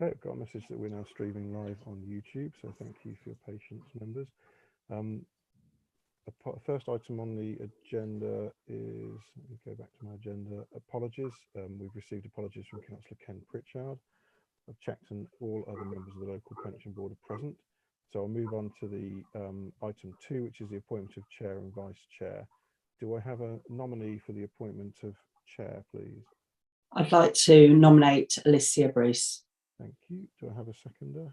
Okay, I've got a message that we're now streaming live on YouTube, so thank you for your patience, members. The first item on the agenda is, let me go back to my agenda, apologies. We've received apologies from Councillor Ken Pritchard. I've checked and all other members of the local pension board are present. So I'll move on to the item 2, which is the appointment of chair and vice chair. Do I have a nominee for the appointment of chair, please? I'd like to nominate Alicia Bruce. Thank you. Do I have a seconder?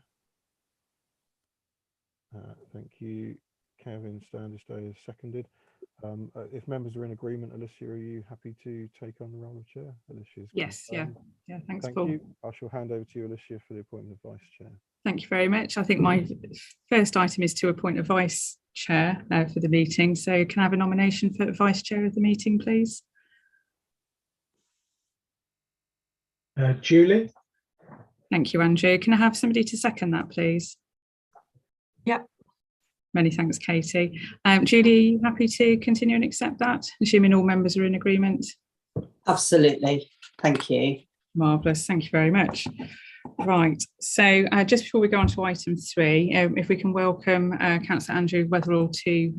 Thank you. Kevin Standish is seconded. If members are in agreement, Alicia, are you happy to take on the role of chair? Alicia's yes, confirmed. yeah, thanks, Thank Paul. you. I shall hand over to you, Alicia, for the appointment of vice chair. Thank you very much. I think my first item is to appoint a vice chair for the meeting. So can I have a nomination for vice chair of the meeting, please? Julie. Thank you, Andrew. Can I have somebody to second that, please? Yep. Many thanks, Katie. Julie, are you happy to continue and accept that, assuming all members are in agreement? Absolutely. Thank you. Marvellous. Thank you very much. Right. So just before we go on to item 3, if we can welcome Councillor Andrew Weatherall to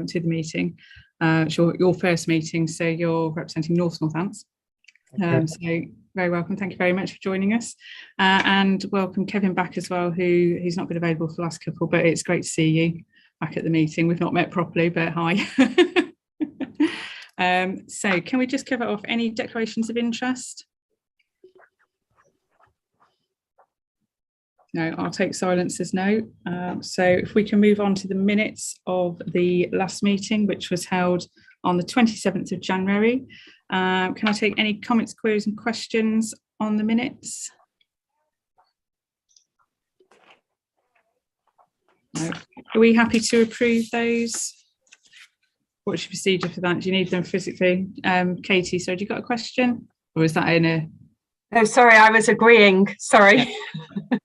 the meeting. It's your first meeting, so you're representing North Northants. So very welcome. Thank you very much for joining us, and welcome Kevin back as well, who's not been available for the last couple, but it's great to see you back at the meeting. We've not met properly, but hi. So can we just cover off any declarations of interest? No, I'll take silence as no. So if we can move on to the minutes of the last meeting, which was held on the 27th of January. Can I take any comments, queries and questions on the minutes? No. Are we happy to approve those? What's your procedure for that? Do you need them physically? Katie, so have you got a question? Or is that in a... No, sorry, I was agreeing. Sorry.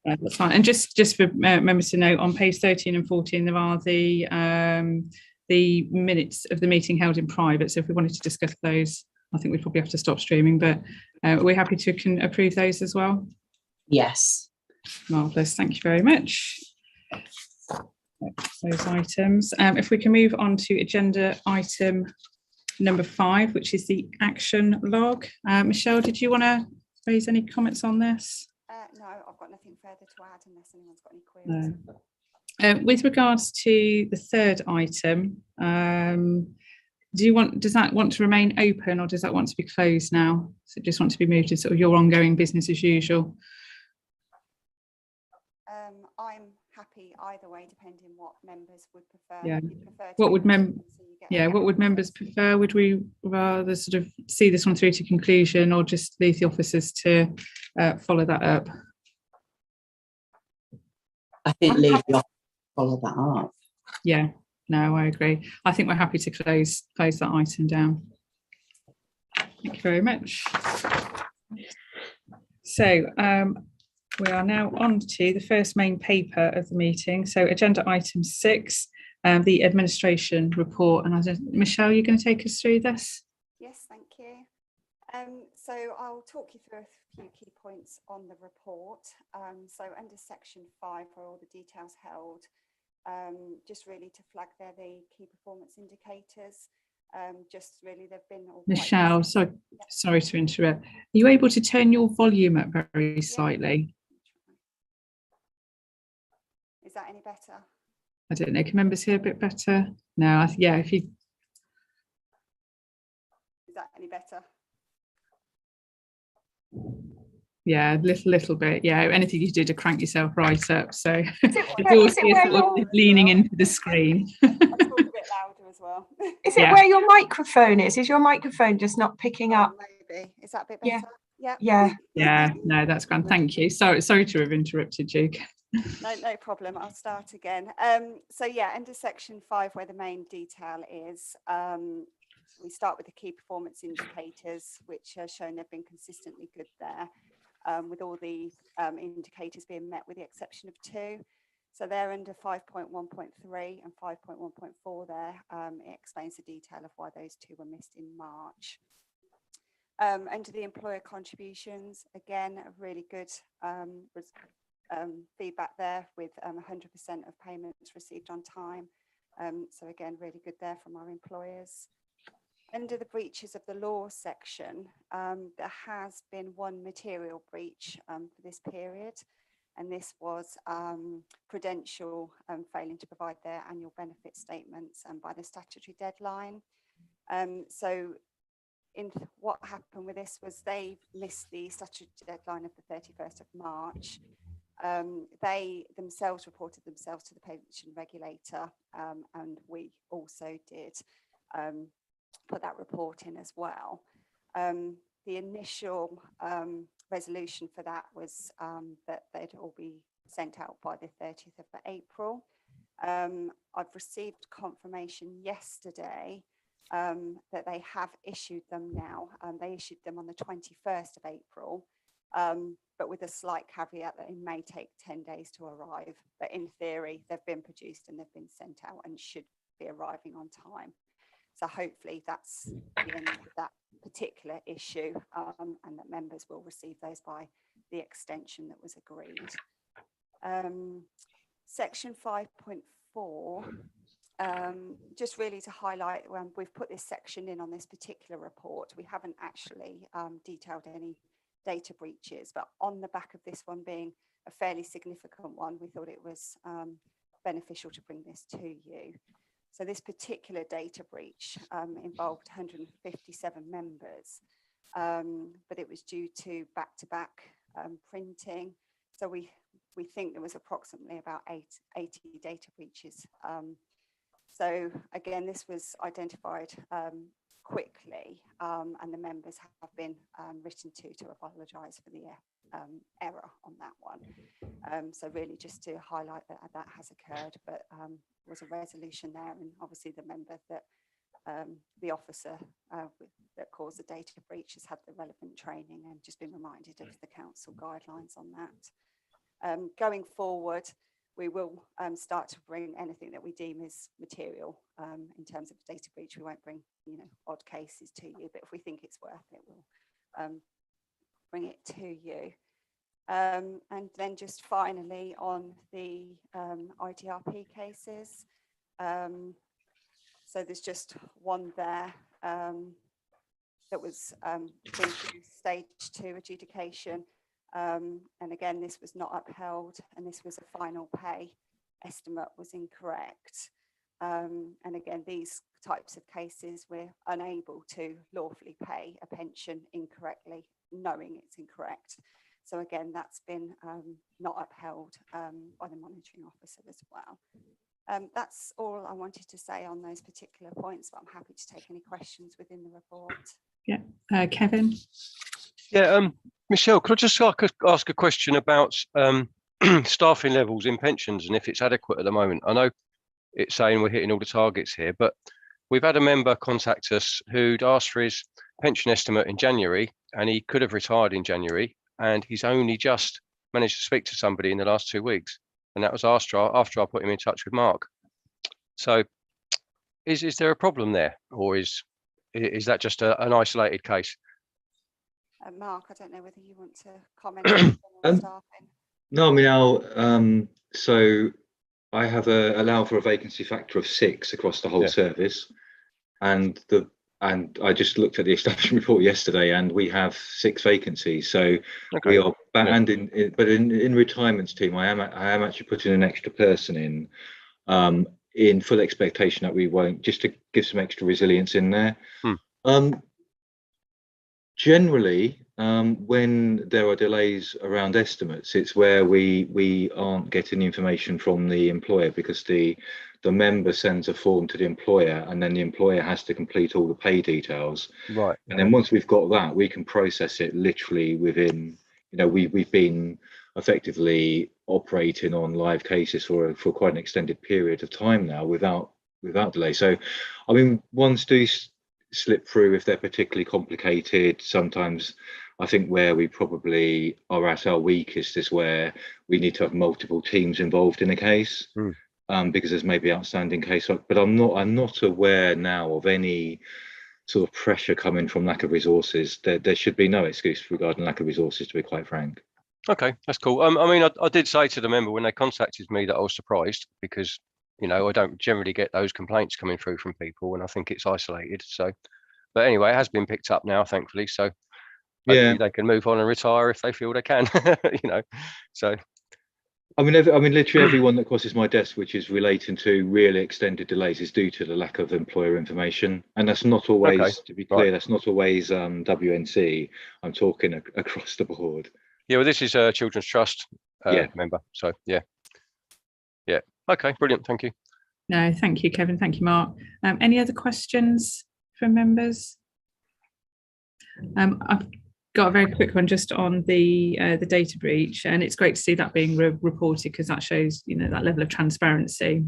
Yeah, that's fine. And just for members to note, on page 13 and 14, there are the minutes of the meeting held in private. So if we wanted to discuss those, I think we'd probably have to stop streaming, but are we happy to approve those as well? Yes. Marvellous. Thank you very much. Those items. If we can move on to agenda item number 5, which is the action log. Michelle, did you want to raise any comments on this? No, I've got nothing further to add unless anyone's got any queries. No. With regards to the third item, does that want to remain open, or does that want to be closed now? So it just want to be moved to sort of your ongoing business as usual? I'm happy either way, depending what members would prefer. Yeah. What would members prefer? Would we rather sort of see this one through to conclusion, or just leave the officers to follow that up? I think leave the office to follow that up. Yeah, no, I agree. I think we're happy to close that item down. Thank you very much. So we are now on to the first main paper of the meeting. So agenda item 6, the administration report. And Michelle, you're going to take us through this? Yes, thank you. So I'll talk you through a few key points on the report. So under section 5, where all the details held, just really to flag there the key performance indicators. Just really they've been all Michelle, sorry to interrupt. Are you able to turn your volume up very slightly? Is that any better? I don't know. Can members hear a bit better? No, yeah, if you... Is that any better? Yeah, little bit. Yeah, anything you do to crank yourself right up. So you're leaning into the screen. I'll talk a bit louder as well. Is it where your microphone is? Is your microphone just not picking up? Maybe. Is that a bit better? Yeah. No, that's grand. Thank you. Sorry to have interrupted you. No problem. I'll start again. So yeah, under section 5, where the main detail is, we start with the key performance indicators, which are shown they've been consistently good there, with all the indicators being met with the exception of 2. So they're under 5.1.3 and 5.1.4 there. It explains the detail of why those 2 were missed in March. Under the employer contributions, again, a really good feedback there with 100% of payments received on time. So again, really good there from our employers. Under the breaches of the law section, there has been one material breach for this period, and this was Prudential failing to provide their annual benefit statements by the statutory deadline. So what happened with this was they missed the statutory deadline of the 31st of March. They themselves reported themselves to the pension regulator, and we also did put that report in as well. The initial resolution for that was that they'd all be sent out by the 30th of April. I've received confirmation yesterday that they have issued them now. They issued them on the 21st of April, but with a slight caveat that it may take 10 days to arrive. But in theory, they've been produced and they've been sent out and should be arriving on time. So hopefully that's the end of that particular issue, and that members will receive those by the extension that was agreed. Section 5.4, just really to highlight, when we've put this section in on this particular report, we haven't actually detailed any data breaches, but on the back of this one being a fairly significant one, we thought it was beneficial to bring this to you. So this particular data breach involved 157 members, but it was due to back-to-back printing. So we think there was approximately about 80 data breaches. So again, this was identified quickly, and the members have been written to apologise for the error on that one. So really just to highlight that that has occurred, but was a resolution there, and obviously the member that the officer that caused the data breach has had the relevant training and just been reminded of the council guidelines on that. Going forward, we will start to bring anything that we deem is material in terms of data breach. We won't bring, odd cases to you, but if we think it's worth it, we'll bring it to you. And then just finally on the Itrp cases. So there's just one there that was through stage 2 adjudication. And again, this was not upheld, and this was a final pay estimate was incorrect. And again, these types of cases, we're unable to lawfully pay a pension incorrectly, knowing it's incorrect. So again, that's been not upheld by the monitoring officer as well. That's all I wanted to say on those particular points, but I'm happy to take any questions within the report. Yeah, Kevin. Yeah, Michelle, could I just ask a question about staffing levels in pensions and if it's adequate at the moment? I know it's saying we're hitting all the targets here, but we've had a member contact us who'd asked for his pension estimate in January, and he could have retired in January, and he's only just managed to speak to somebody in the last 2 weeks, and that was after I put him in touch with Mark. So is there a problem there, or is that just an isolated case? Mark, I don't know whether you want to comment on staffing. No, I mean, so I have allow for a vacancy factor of 6 across the whole service, and I just looked at the establishment report yesterday, and we have 6 vacancies. So we are, and in retirement's team, I am actually putting an extra person in full expectation that we won't, just to give some extra resilience in there. Generally, when there are delays around estimates, it's where we aren't getting information from the employer, because the member sends a form to the employer, and then the employer has to complete all the pay details. Right. And then once we've got that, we can process it literally within, we've been effectively operating on live cases for quite an extended period of time now without delay. So, I mean, ones do slip through if they're particularly complicated. Sometimes I think where we probably are at our weakest is where we need to have multiple teams involved in a case, because there's maybe outstanding case, but I'm not aware now of any sort of pressure coming from lack of resources. There should be no excuse regarding lack of resources, to be quite frank. Okay, that's cool. I mean, I did say to the member when they contacted me that I was surprised because, you know, I don't generally get those complaints coming through from people, and I think it's isolated. So, but anyway, it has been picked up now, thankfully. So hopefully they can move on and retire if they feel they can, you know. So, I mean, literally everyone that crosses my desk, which is relating to really extended delays, is due to the lack of employer information, and that's not always, okay, to be clear, right. that's not always WNC. I'm talking across the board. Yeah, well, this is a Children's Trust Yeah. member. So, yeah. Yeah. Okay, brilliant. Thank you. No, thank you, Kevin. Thank you, Mark. Any other questions from members? I've got a very quick one just on the data breach, and it's great to see that being reported because that shows, you know, that level of transparency,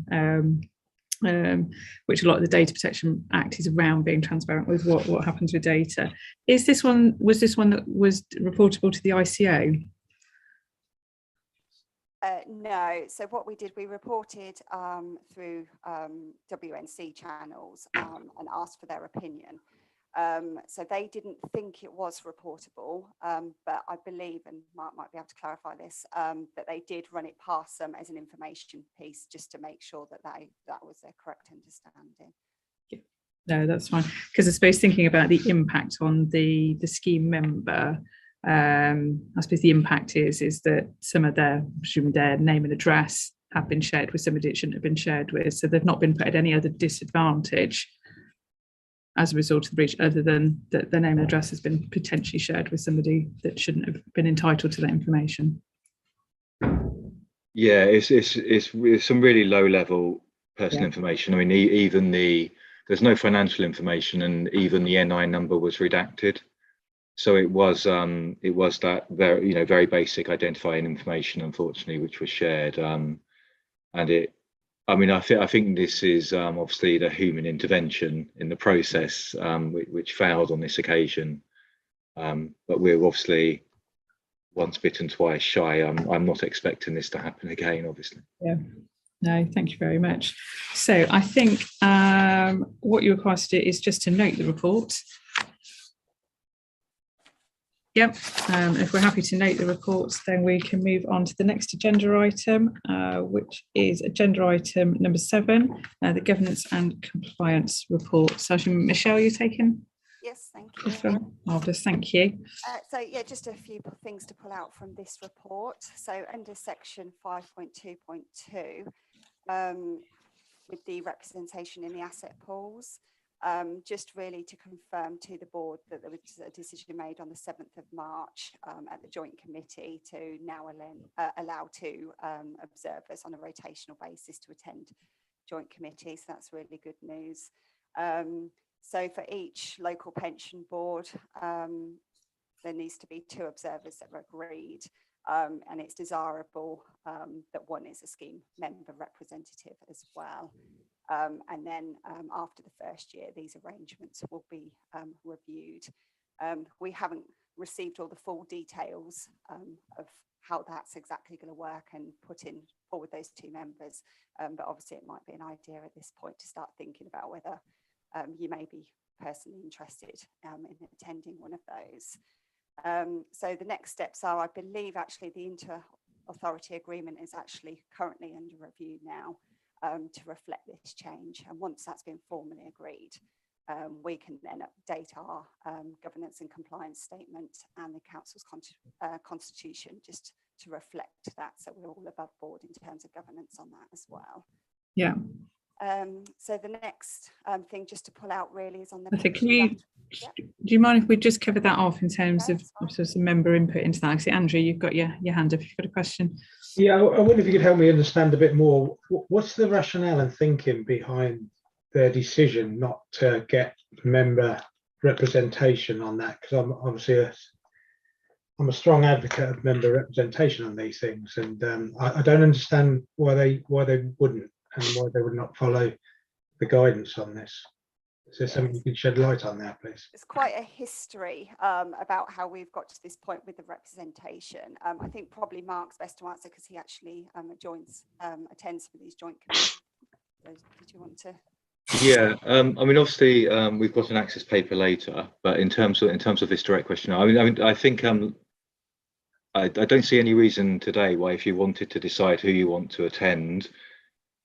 which a lot of the Data Protection Act is around, being transparent with what happens with data. Was this one that was reportable to the ICO? No, so what we did, we reported through WNC channels and asked for their opinion. So they didn't think it was reportable, but I believe, and Mark might be able to clarify this, that they did run it past them as an information piece just to make sure that that was their correct understanding. No, that's fine. Because I suppose thinking about the impact on the scheme member, I suppose the impact is that some of their name and address have been shared with somebody it shouldn't have been shared with, so they've not been put at any other disadvantage as a result of the breach, other than that their name and address has been potentially shared with somebody that shouldn't have been entitled to that information. Yeah, it's some really low level personal information. I mean, even there's no financial information, and even the NI number was redacted. So it was that very basic identifying information, unfortunately, which was shared. And I think this is obviously the human intervention in the process, which failed on this occasion. But we're obviously once bitten, twice shy. I'm not expecting this to happen again, obviously. Yeah. No, thank you very much. So I think what you require to do is just to note the report. Yep, if we're happy to note the reports, then we can move on to the next agenda item, which is agenda item number 7, the governance and compliance report. So Michelle, you're taking? Yes, thank you. Marvellous, thank you. So yeah, just a few things to pull out from this report. So under section 5.2.2, with the representation in the asset pools, just really to confirm to the board that there was a decision made on the 7th of March at the joint committee to now allow 2 observers on a rotational basis to attend joint committees. So that's really good news. So for each local pension board, there needs to be 2 observers that are agreed, and it's desirable that one is a scheme member representative as well. And then after the first year, these arrangements will be reviewed. We haven't received all the full details of how that's exactly going to work and put in forward those 2 members, but obviously it might be an idea at this point to start thinking about whether you may be personally interested in attending one of those. So the next steps are, I believe actually the inter-authority agreement is actually currently under review now to reflect this change. And once that's been formally agreed, we can then update our governance and compliance statement and the council's constitution just to reflect that. So we're all above board in terms of governance on that as well. Yeah. So the next thing just to pull out really is on the... Okay, do you mind if we just cover that off in terms of some member input into that? See, Andrew, you've got your hand up if you've got a question. Yeah, I wonder if you could help me understand a bit more. What's the rationale and thinking behind their decision not to get member representation on that? Because I'm obviously I'm a strong advocate of member representation on these things, and I don't understand why they wouldn't, and why they would not follow the guidance on this. Is there something you can shed light on there, please? It's quite a history about how we've got to this point with the representation. I think probably Mark's best to answer because he actually attends some of these joint committees. Did you want to? Yeah, I mean, obviously, we've got an access paper later, but in terms of this direct question, I think I don't see any reason today why, if you wanted to decide who you want to attend,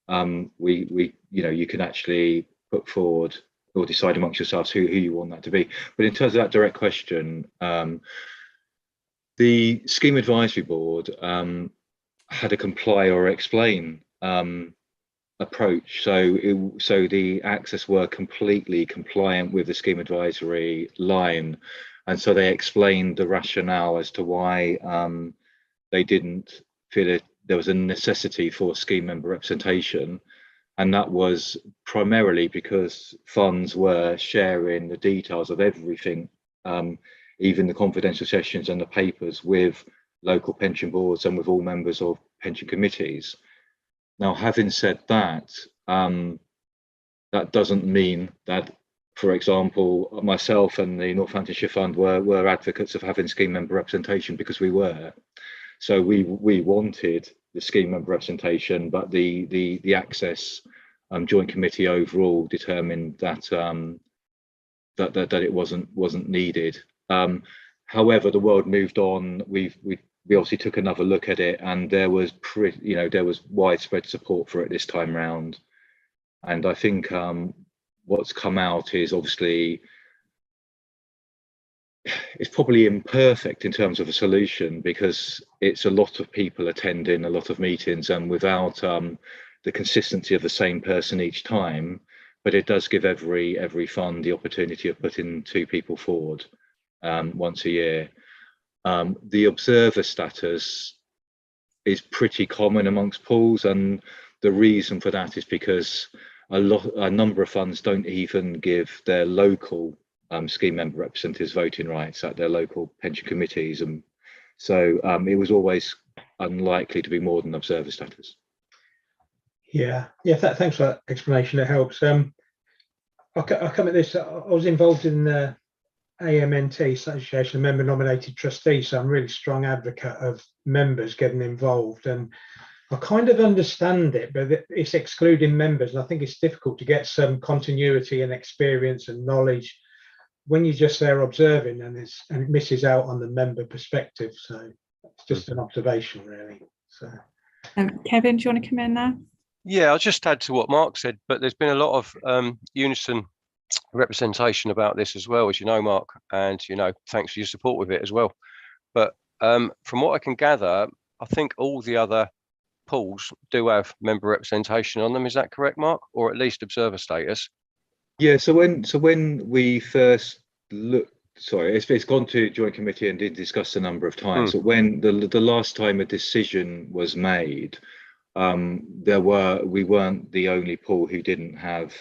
you can actually put forward or decide amongst yourselves who you want that to be. But in terms of that direct question, the Scheme Advisory Board had a comply or explain approach. So the access were completely compliant with the Scheme Advisory line. And so they explained the rationale as to why they didn't feel it, there was a necessity for scheme member representation. And that was primarily because funds were sharing the details of everything, even the confidential sessions and the papers, with local pension boards and with all members of pension committees. Now, having said that, that doesn't mean that, for example, myself and the Northamptonshire Fund were advocates of having scheme member representation, because we were. So we wanted the scheme member representation, but the access joint committee overall determined that that it wasn't needed. However, the world moved on. We obviously took another look at it, and there was widespread support for it this time round. And I think what's come out is, obviously, it's probably imperfect in terms of a solution, because it's a lot of people attending a lot of meetings, and without the consistency of the same person each time. But it does give every fund the opportunity of putting 2 people forward once a year. The observer status is pretty common amongst pools, and the reason for that is because a number of funds don't even give their local scheme member representatives voting rights at their local pension committees, and so it was always unlikely to be more than observer status. Yeah, thanks for that explanation. It helps. I'll come at this. I was involved in the AMNT, Association of Member Nominated Trustees, so I'm a really strong advocate of members getting involved, and I kind of understand it, but it's excluding members, and I think it's difficult to get some continuity and experience and knowledge when you're just there observing, and it misses out on the member perspective. So it's just an observation, really. So Kevin, do you want to come in there? Yeah, I'll just add to what Mark said, but there's been a lot of unison representation about this as well, as you know, Mark, and thanks for your support with it as well. But from what I can gather, I think all the other pools do have member representation on them. Is that correct, Mark? Or at least observer status? Yeah, so when we first looked, sorry, it's gone to joint committee and did discuss a number of times. But when the last time a decision was made, we weren't the only pool who didn't have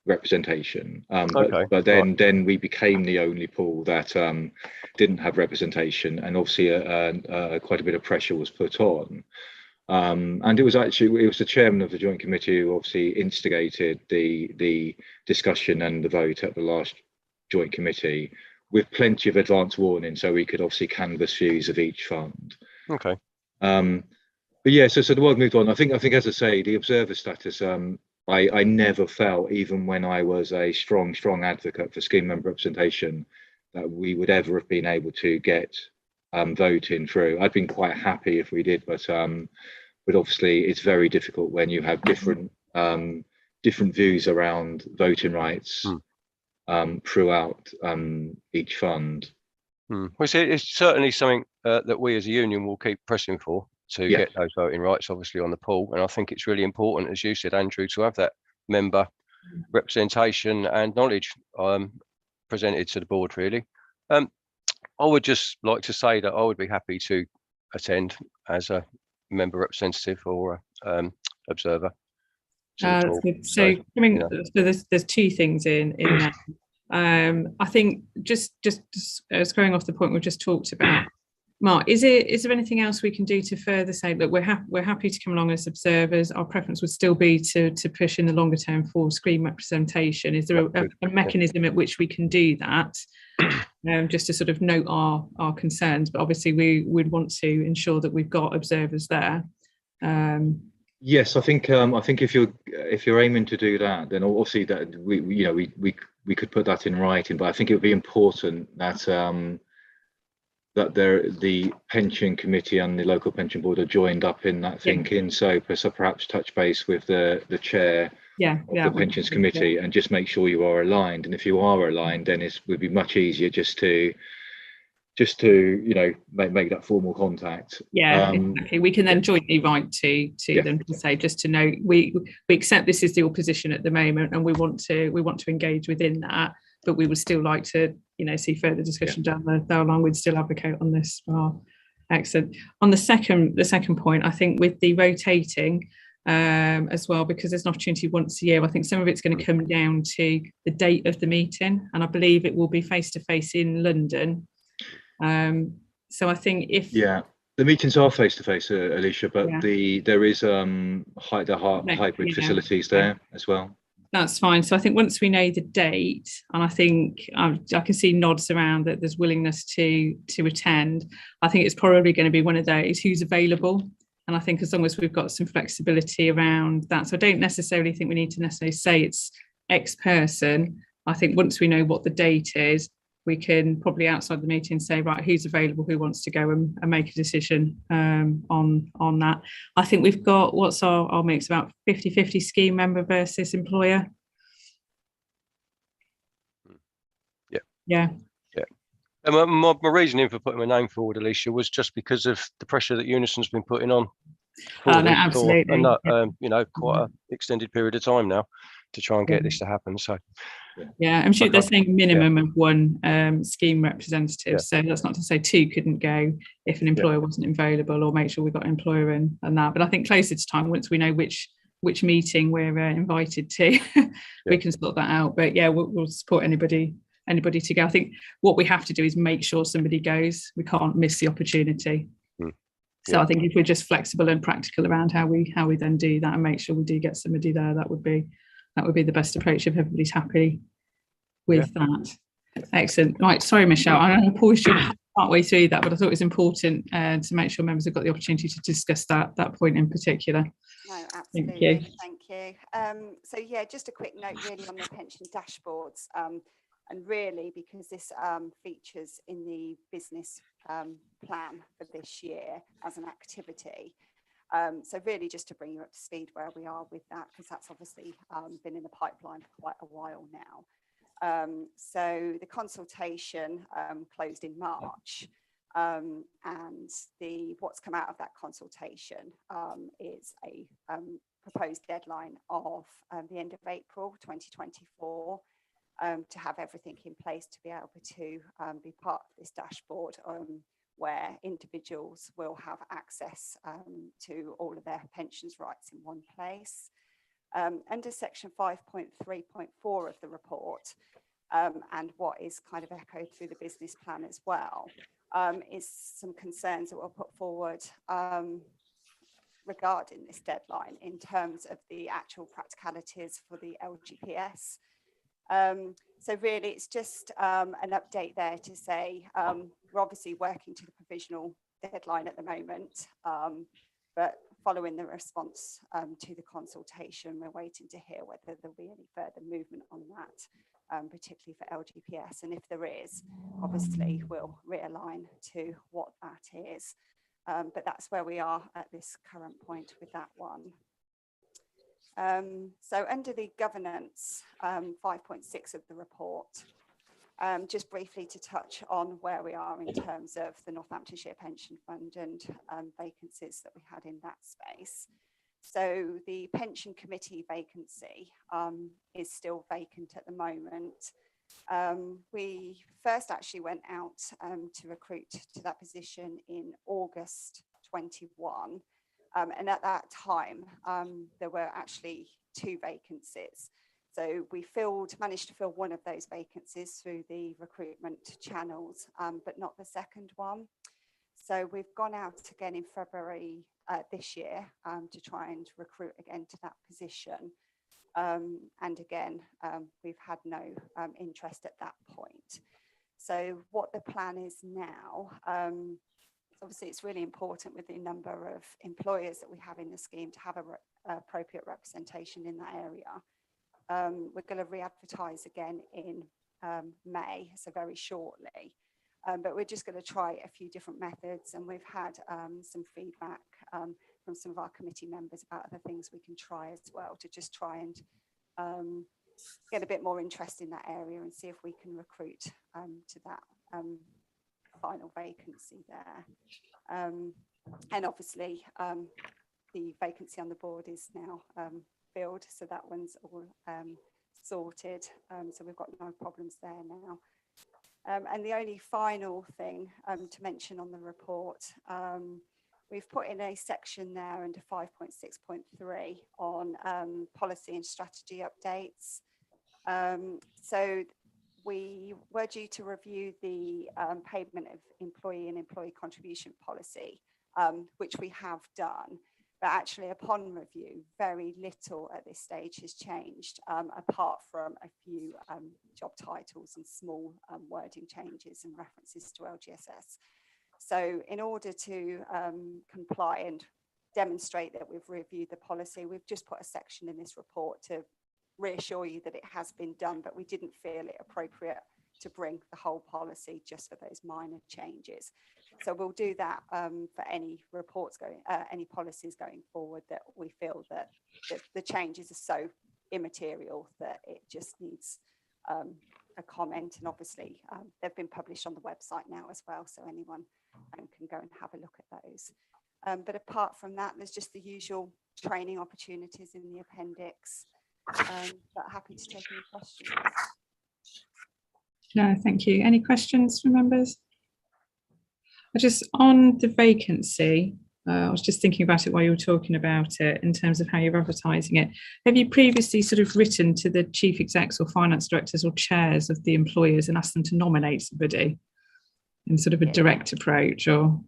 representation, but then we became the only pool that didn't have representation, and obviously quite a bit of pressure was put on, and it was the chairman of the joint committee who obviously instigated the discussion and the vote at the last joint committee, with plenty of advance warning, so we could obviously canvass views of each fund. Okay. But yeah, so the world moved on. I think, as I say, the observer status, I never felt, even when I was a strong advocate for scheme member representation, that we would ever have been able to get voting through. I'd been quite happy if we did, but obviously it's very difficult when you have different views around voting rights throughout each fund. Well, it's certainly something that we as a union will keep pressing for, to get those voting rights, obviously, on the pool. And I think it's really important, as you said, Andrew, to have that member representation and knowledge presented to the board, really. I would just like to say that I would be happy to attend as a member representative or observer. So there's 2 things in that. I think just going off the point we've just talked about, Mark, is there anything else we can do to further say, look, we're happy to come along as observers? Our preference would still be to push in the longer term for scheme representation. Is there a mechanism at which we can do that? Just to sort of note our concerns, but obviously we would want to ensure that we've got observers there. Yes, I think if you're aiming to do that, then obviously that we could put that in writing, but I think it would be important that the pension committee and the local pension board are joined up in that thinking. So perhaps touch base with the chair of the pensions committee and just make sure you are aligned. And if you are aligned, then it would be much easier just to make that formal contact. Exactly. We can then jointly write to them to say, just to know, we accept this is your position at the moment, and we want to engage within that, but we would still like to see further discussion down the line. We'd still advocate on this. Excellent. On the second point, I think with the rotating as well, because there's an opportunity once a year, I think some of it's going to come down to the date of the meeting, and I believe it will be face to face in London. So I think if the meetings are face to face, Alicia, but there is hybrid facilities there as well. That's fine. So I think once we know the date, and I think I can see nods around that there's willingness to attend, I think it's probably going to be one of those who's available. And I think as long as we've got some flexibility around that, so I don't necessarily think we need to necessarily say it's X person. I think once we know what the date is, we can probably outside the meeting say, right, who's available, who wants to go and make a decision on that. I think we've got, what's our mix, about 50-50 scheme member versus employer? Yeah. And my reasoning for putting my name forward, Alicia, was just because of the pressure that Unison's been putting on absolutely. Quite an extended period of time now to try and get this to happen. So I'm sure they're saying minimum of one scheme representative. So that's not to say two couldn't go if an employer wasn't available, or make sure we got an employer in and that. But I think closer to time, once we know which meeting we're invited to, we can sort that out. But we'll support anybody to go. I think what we have to do is make sure somebody goes. We can't miss the opportunity. So I think if we're just flexible and practical around how we then do that and make sure we do get somebody there, that would be the best approach if everybody's happy with that. Excellent. Right, sorry, Michelle, I paused you partway through that, but I thought it was important to make sure members have got the opportunity to discuss that point in particular. No, absolutely. Thank you. So just a quick note really on the pension dashboards, and really because this features in the business plan for this year as an activity. So really just to bring you up to speed where we are with that, because that's obviously been in the pipeline for quite a while now. So the consultation closed in March, and what's come out of that consultation is a proposed deadline of the end of April 2024 to have everything in place to be able to be part of this dashboard, where individuals will have access to all of their pensions rights in one place. Under section 5.3.4 of the report, and what is kind of echoed through the business plan as well, is some concerns that were put forward regarding this deadline in terms of the actual practicalities for the LGPS. So really it's just an update there to say we're obviously working to the provisional deadline at the moment, but following the response to the consultation, we're waiting to hear whether there'll be any further movement on that, particularly for LGPS. And if there is, obviously we'll realign to what that is. But that's where we are at this current point with that one. So under the governance 5.6 of the report, just briefly to touch on where we are in terms of the Northamptonshire Pension Fund and vacancies that we had in that space. So the pension committee vacancy is still vacant at the moment. We first actually went out to recruit to that position in August 21. And at that time, there were actually 2 vacancies. So we managed to fill one of those vacancies through the recruitment channels, but not the second one. So we've gone out again in February this year to try and recruit again to that position. And again, we've had no interest at that point. So what the plan is now, obviously it's really important with the number of employers that we have in the scheme to have appropriate representation in that area. We're going to re-advertise again in May, so very shortly. But we're just going to try a few different methods, and we've had some feedback from some of our committee members about other things we can try as well, to just try and get a bit more interest in that area and see if we can recruit to that final vacancy there. And obviously the vacancy on the board is now filled, so that one's all sorted, so we've got no problems there now. And the only final thing to mention on the report, we've put in a section there under 5.6.3 on policy and strategy updates. So we were due to review the payment of employee and employee contribution policy, which we have done. But actually, upon review, very little at this stage has changed, apart from a few job titles and small wording changes and references to LGSS. So in order to comply and demonstrate that we've reviewed the policy, we've just put a section in this report to reassure you that it has been done, but we didn't feel it appropriate to bring the whole policy just for those minor changes. So we'll do that for any reports going, any policies going forward that we feel that the changes are so immaterial that it just needs a comment. And obviously they've been published on the website now as well, so anyone can go and have a look at those. But apart from that, there's just the usual training opportunities in the appendix. But happy to take any questions. No, thank you. Any questions from members? Just on the vacancy, I was just thinking about it while you were talking about it in terms of how you're advertising it. Have you previously sort of written to the chief execs or finance directors or chairs of the employers and asked them to nominate somebody in sort of a direct approach? Or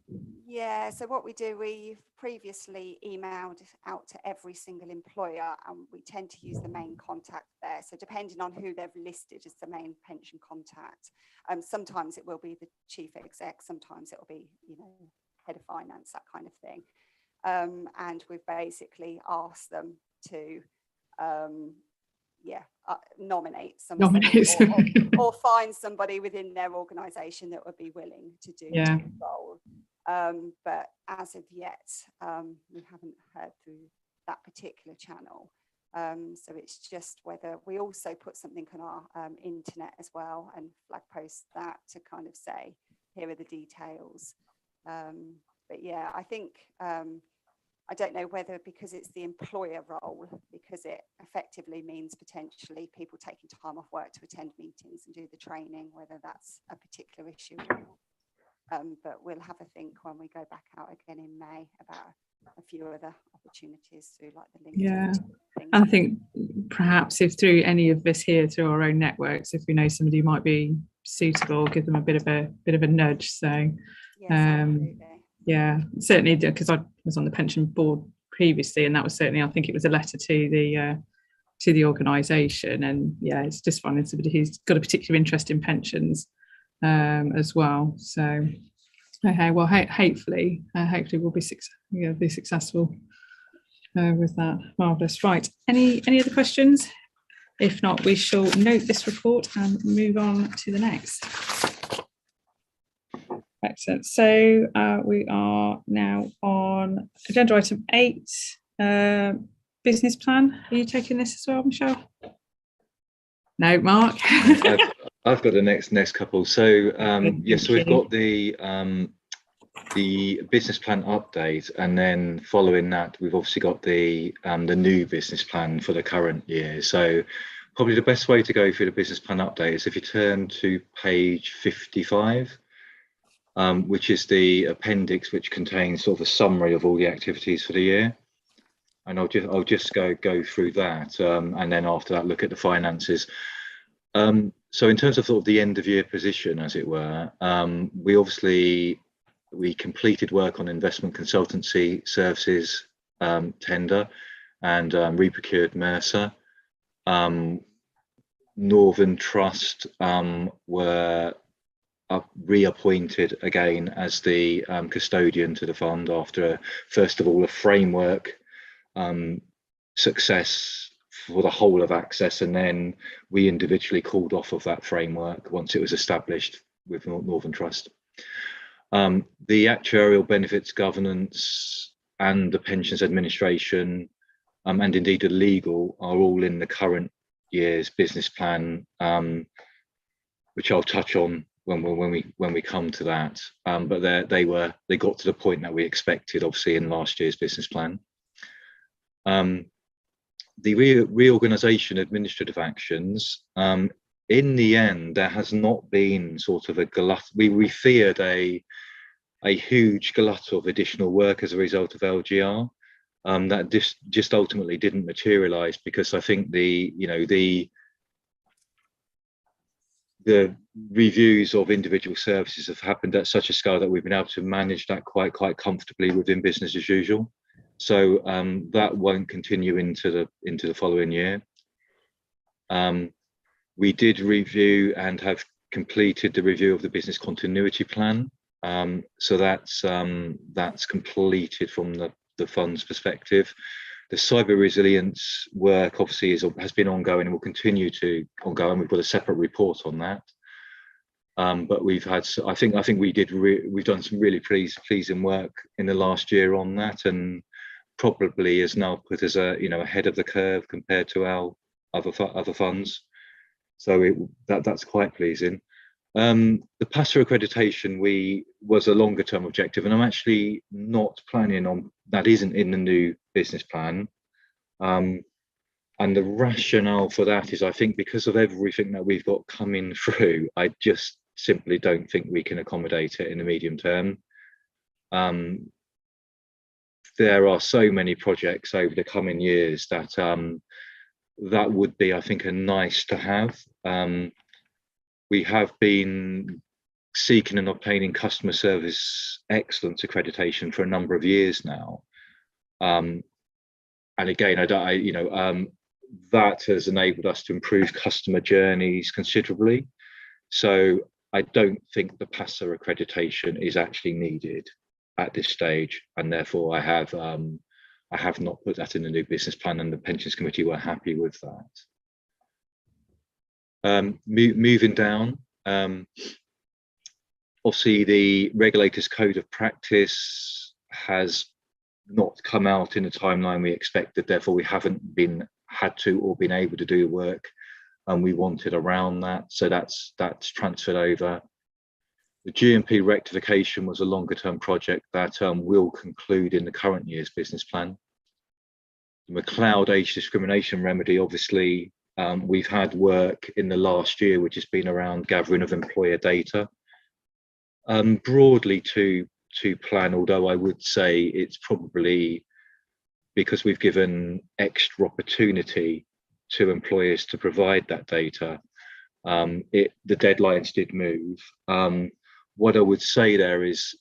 yeah, so what we do, we've previously emailed out to every single employer, and we tend to use the main contact there. So depending on who they've listed as the main pension contact, sometimes it will be the chief exec, sometimes it will be, you know, head of finance, that kind of thing. And we've basically asked them to nominate somebody or find somebody within their organisation that would be willing to do the role. But as of yet, we haven't heard through that particular channel. So it's just whether we also put something on our internet as well and flag post that to kind of say, here are the details. But yeah, I think, I don't know whether because it's the employer role, because it effectively means potentially people taking time off work to attend meetings and do the training, whether that's a particular issue. But we'll have a think when we go back out again in May about a few other opportunities through like the LinkedIn. Yeah, I think perhaps if through any of us here, through our own networks, if we know somebody who might be suitable, give them a bit of a nudge. So yeah, certainly, because I was on the pension board previously, and that was certainly, I think it was a letter to the organisation, and yeah, it's just finding somebody who's got a particular interest in pensions as well. So okay, well, hopefully we'll be successful with that. Marvellous. Right, any other questions? If not, we shall note this report and move on to the next. Excellent. So we are now on agenda item 8, business plan. Are you taking this as well, Michelle? No, Mark. I've got the next couple. So yes, so we've got the business plan update, and then following that, we've obviously got the new business plan for the current year. So probably the best way to go through the business plan update is if you turn to page 55. Which is the appendix, which contains sort of a summary of all the activities for the year, and I'll just go through that, and then after that look at the finances. So in terms of sort of the end of year position, as it were, we completed work on investment consultancy services tender and reprocured Mercer. Northern Trust were reappointed again as the custodian to the fund after, first of all, a framework success for the whole of Access, and then we individually called off of that framework once it was established with Northern Trust. The actuarial benefits governance and the pensions administration and indeed the legal are all in the current year's business plan, which I'll touch on when we come to that. But they got to the point that we expected, obviously, in last year's business plan. The reorganization administrative actions, in the end, there has not been sort of a glut. We feared a huge glut of additional work as a result of LGR. That just ultimately didn't materialize, because I think the reviews of individual services have happened at such a scale that we've been able to manage that quite comfortably within business as usual. So that won't continue into the following year. We did review and have completed the review of the business continuity plan. So that's completed from the fund's perspective. The cyber resilience work obviously has been ongoing and will continue to ongoing. We've got a separate report on that. But we've had, I think we've done some really pleasing work in the last year on that, and probably has now put us ahead of the curve compared to our other funds. So that's quite pleasing. The PASA accreditation was a longer term objective, and I'm actually not planning on that. Isn't in the new business plan. And the rationale for that is, I think, because of everything that we've got coming through, I just simply don't think we can accommodate it in the medium term. There are so many projects over the coming years that that would be, I think, a nice to have. We have been seeking and obtaining customer service excellence accreditation for a number of years now. And again, that has enabled us to improve customer journeys considerably. So I don't think the PASA accreditation is actually needed at this stage, and therefore I have not put that in the new business plan, and the pensions committee were happy with that. Moving down, obviously the regulator's code of practice has not come out in the timeline we expected, therefore we haven't had to or been able to do the work and we wanted around that, so that's transferred over. The GMP rectification was a longer term project that will conclude in the current year's business plan. The McLeod age discrimination remedy, obviously, we've had work in the last year which has been around gathering of employer data. Broadly to plan, although I would say it's probably because we've given extra opportunity to employers to provide that data, the deadlines did move. What I would say there is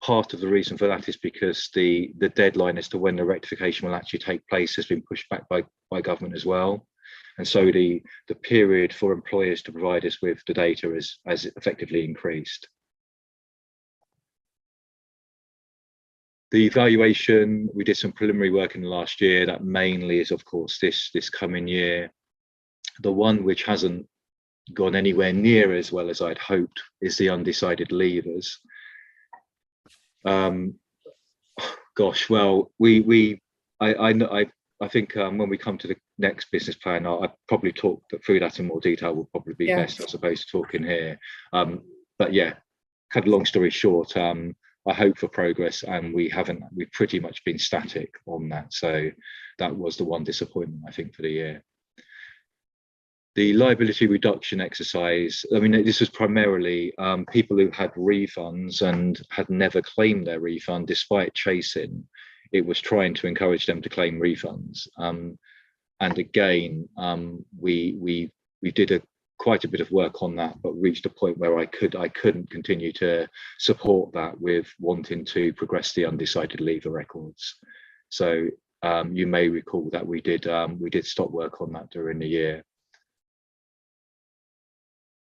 part of the reason for that is because the deadline as to when the rectification will actually take place has been pushed back by government as well. And so the period for employers to provide us with the data has effectively increased. The evaluation, we did some preliminary work in the last year. That mainly is, of course, this coming year. The one which hasn't gone anywhere near as well as I'd hoped is the undecided leavers. Gosh, well, I think when we come to the next business plan, I'll probably talk through that in more detail. Will probably be best as opposed to talking here. But yeah, cut a long story short, I hope for progress, and we've pretty much been static on that. So that was the one disappointment, I think, for the year. The liability reduction exercise, I mean, this was primarily people who had refunds and had never claimed their refund despite chasing. It was trying to encourage them to claim refunds. And again, we did quite a bit of work on that, but reached a point where I couldn't continue to support that with wanting to progress the undecided leaver records. So you may recall that we did stop work on that during the year.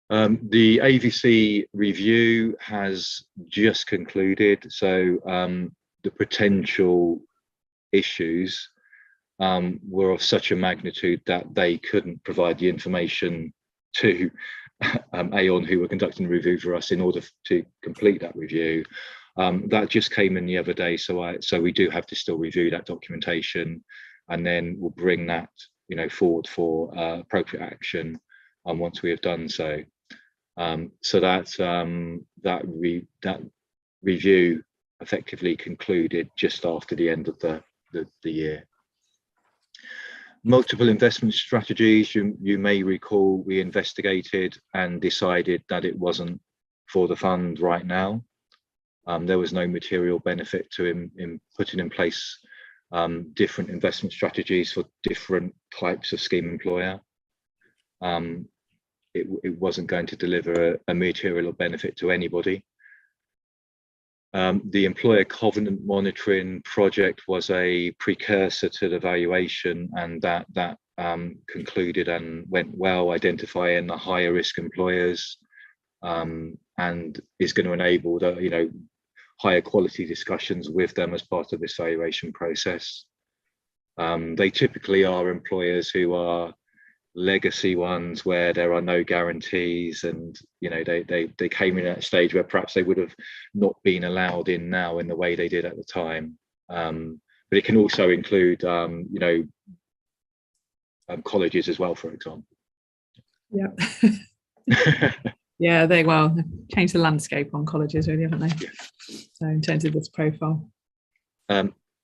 The AVC review has just concluded, so the potential issues were of such a magnitude that they couldn't provide the information to Aon, who were conducting the review for us, in order to complete that review. That just came in the other day, so we do have to still review that documentation, and then we'll bring that, you know, forward for appropriate action once we have done so. So that review effectively concluded just after the end of the year. Multiple investment strategies, you may recall we investigated and decided that it wasn't for the fund right now. There was no material benefit to in putting in place different investment strategies for different types of scheme employer. It wasn't going to deliver a material benefit to anybody. The employer covenant monitoring project was a precursor to the valuation, and that concluded and went well, identifying the higher risk employers, and is going to enable the, you know, higher quality discussions with them as part of this valuation process. They typically are employers who are legacy ones where there are no guarantees, and you know they came in at a stage where perhaps they would have not been allowed in now in the way they did at the time. But it can also include you know, colleges as well, for example. Yeah. Yeah, they changed the landscape on colleges, really, haven't they? Yeah. So in terms of this profile.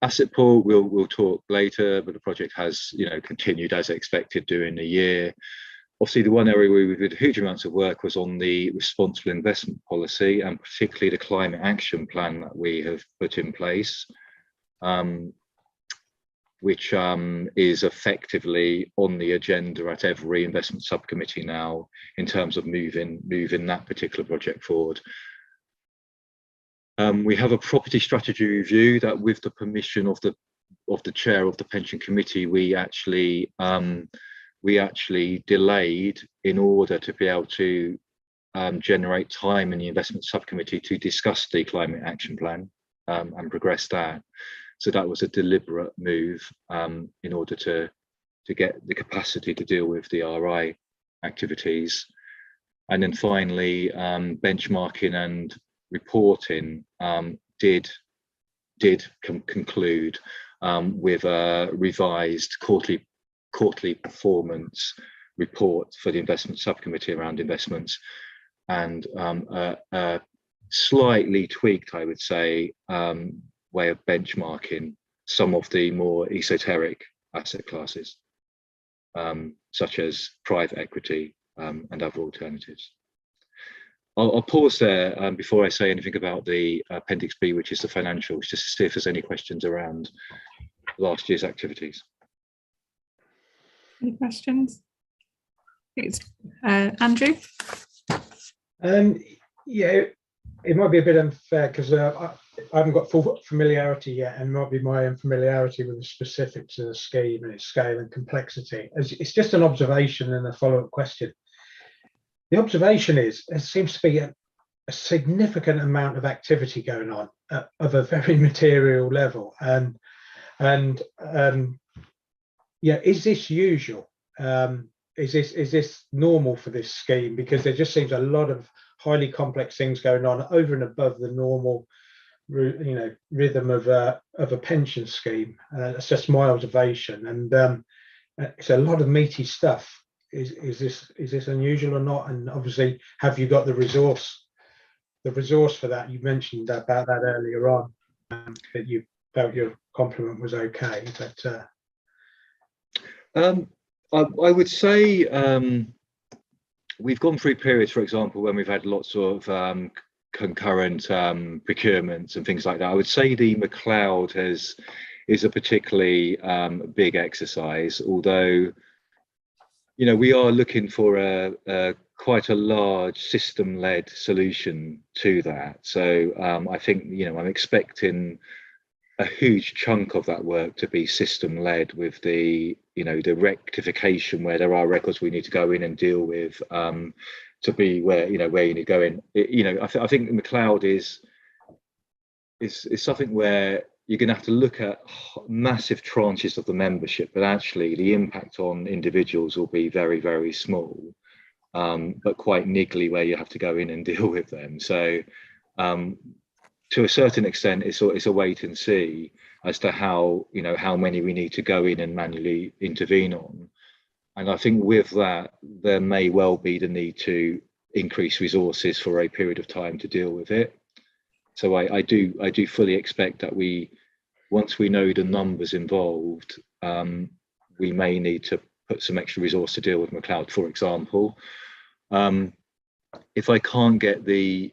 Asset pool, we'll talk later, but the project has, you know, continued as expected during the year. Obviously, the one area where we did huge amounts of work was on the responsible investment policy, and particularly the climate action plan that we have put in place, which is effectively on the agenda at every investment subcommittee now in terms of moving that particular project forward. We have a property strategy review that, with the permission of the chair of the pension committee, we actually delayed in order to be able to generate time in the investment subcommittee to discuss the climate action plan and progress that. So that was a deliberate move in order to get the capacity to deal with the RI activities. And then finally, benchmarking and reporting did conclude with a revised quarterly performance report for the investment subcommittee around investments, and a slightly tweaked, I would say, way of benchmarking some of the more esoteric asset classes, such as private equity and other alternatives. I'll pause there before I say anything about the Appendix B, which is the financials, just to see if there's any questions around last year's activities. Any questions? It's Andrew. Yeah, it might be a bit unfair because I haven't got full familiarity yet, and might be my unfamiliarity with the specifics of the scheme and its scale and complexity. It's just an observation and a follow-up question. The observation is there seems to be a significant amount of activity going on of a very material level, and yeah, is this usual? Is this normal for this scheme? Because there just seems a lot of highly complex things going on over and above the normal, you know, rhythm of a pension scheme. That's just my observation, and it's a lot of meaty stuff. Is this unusual or not? And obviously, have you got the resource for that? You mentioned about that earlier on, that you felt your compliment was okay, but I would say we've gone through periods, for example, when we've had lots of concurrent procurements and things like that. I would say the McLeod is a particularly big exercise, although, you know, we are looking for quite a large system-led solution to that. So I think, you know, I'm expecting a huge chunk of that work to be system-led, with the, you know, the rectification where there are records we need to go in and deal with, to be where you need to go in. I think McLeod is something where you're going to have to look at massive tranches of the membership, but actually the impact on individuals will be very, very small, but quite niggly where you have to go in and deal with them. So to a certain extent, it's a wait and see as to how many we need to go in and manually intervene on. And I think with that, there may well be the need to increase resources for a period of time to deal with it. So I do fully expect that once we know the numbers involved, we may need to put some extra resource to deal with McLeod, for example. If I can't get the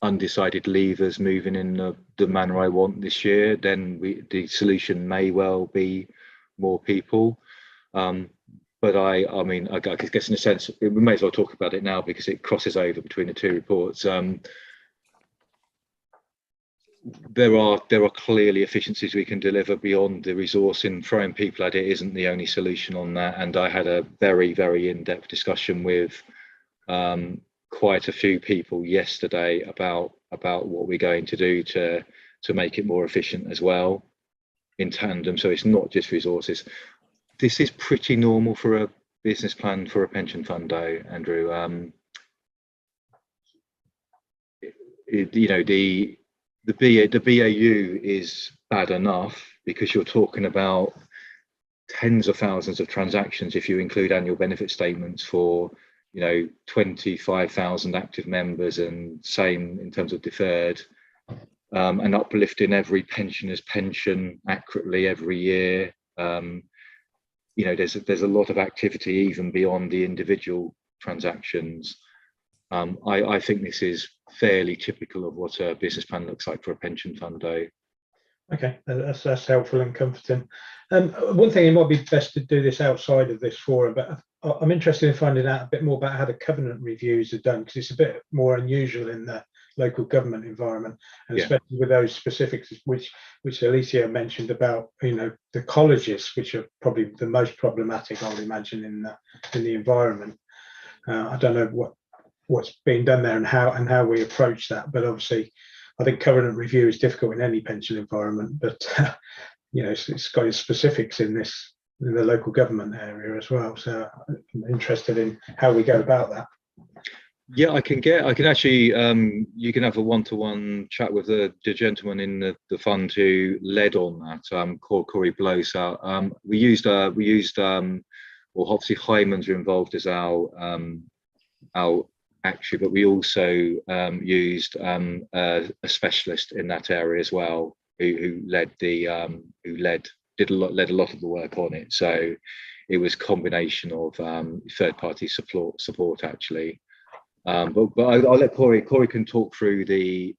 undecided levers moving in the manner I want this year, then the solution may well be more people. But I guess in a sense, we may as well talk about it now because it crosses over between the two reports. There are clearly efficiencies we can deliver beyond the resource in throwing people at it isn't the only solution on that. And I had a very, very in-depth discussion with quite a few people yesterday about what we're going to do to make it more efficient as well in tandem. So it's not just resources. This is pretty normal for a business plan for a pension fund, though, Andrew. The BAU is bad enough because you're talking about tens of thousands of transactions if you include annual benefit statements for 25,000 active members, and same in terms of deferred, and uplifting every pensioner's pension accurately every year. There's a lot of activity even beyond the individual transactions. I think this is fairly typical of what a business plan looks like for a pension fund, though. Okay, that's helpful and comforting. One thing, it might be best to do this outside of this forum, but I'm interested in finding out a bit more about how the covenant reviews are done, because it's a bit more unusual in the local government environment, and especially with those specifics which Alicia mentioned about the colleges, which are probably the most problematic, I would imagine, in the environment. I don't know what's being done there and how we approach that, but obviously I think covenant review is difficult in any pension environment, but it's got its specifics in the local government area as well. So I'm interested in how we go about that. Yeah, I can actually, you can have a one-to-one chat with the gentleman in the fund who led on that, Corey Blows. We used, well, obviously Hyman's are involved as our actuary, but we also used a specialist in that area as well, who led a lot of the work on it. So it was a combination of third-party support actually. But I'll let Corey can talk through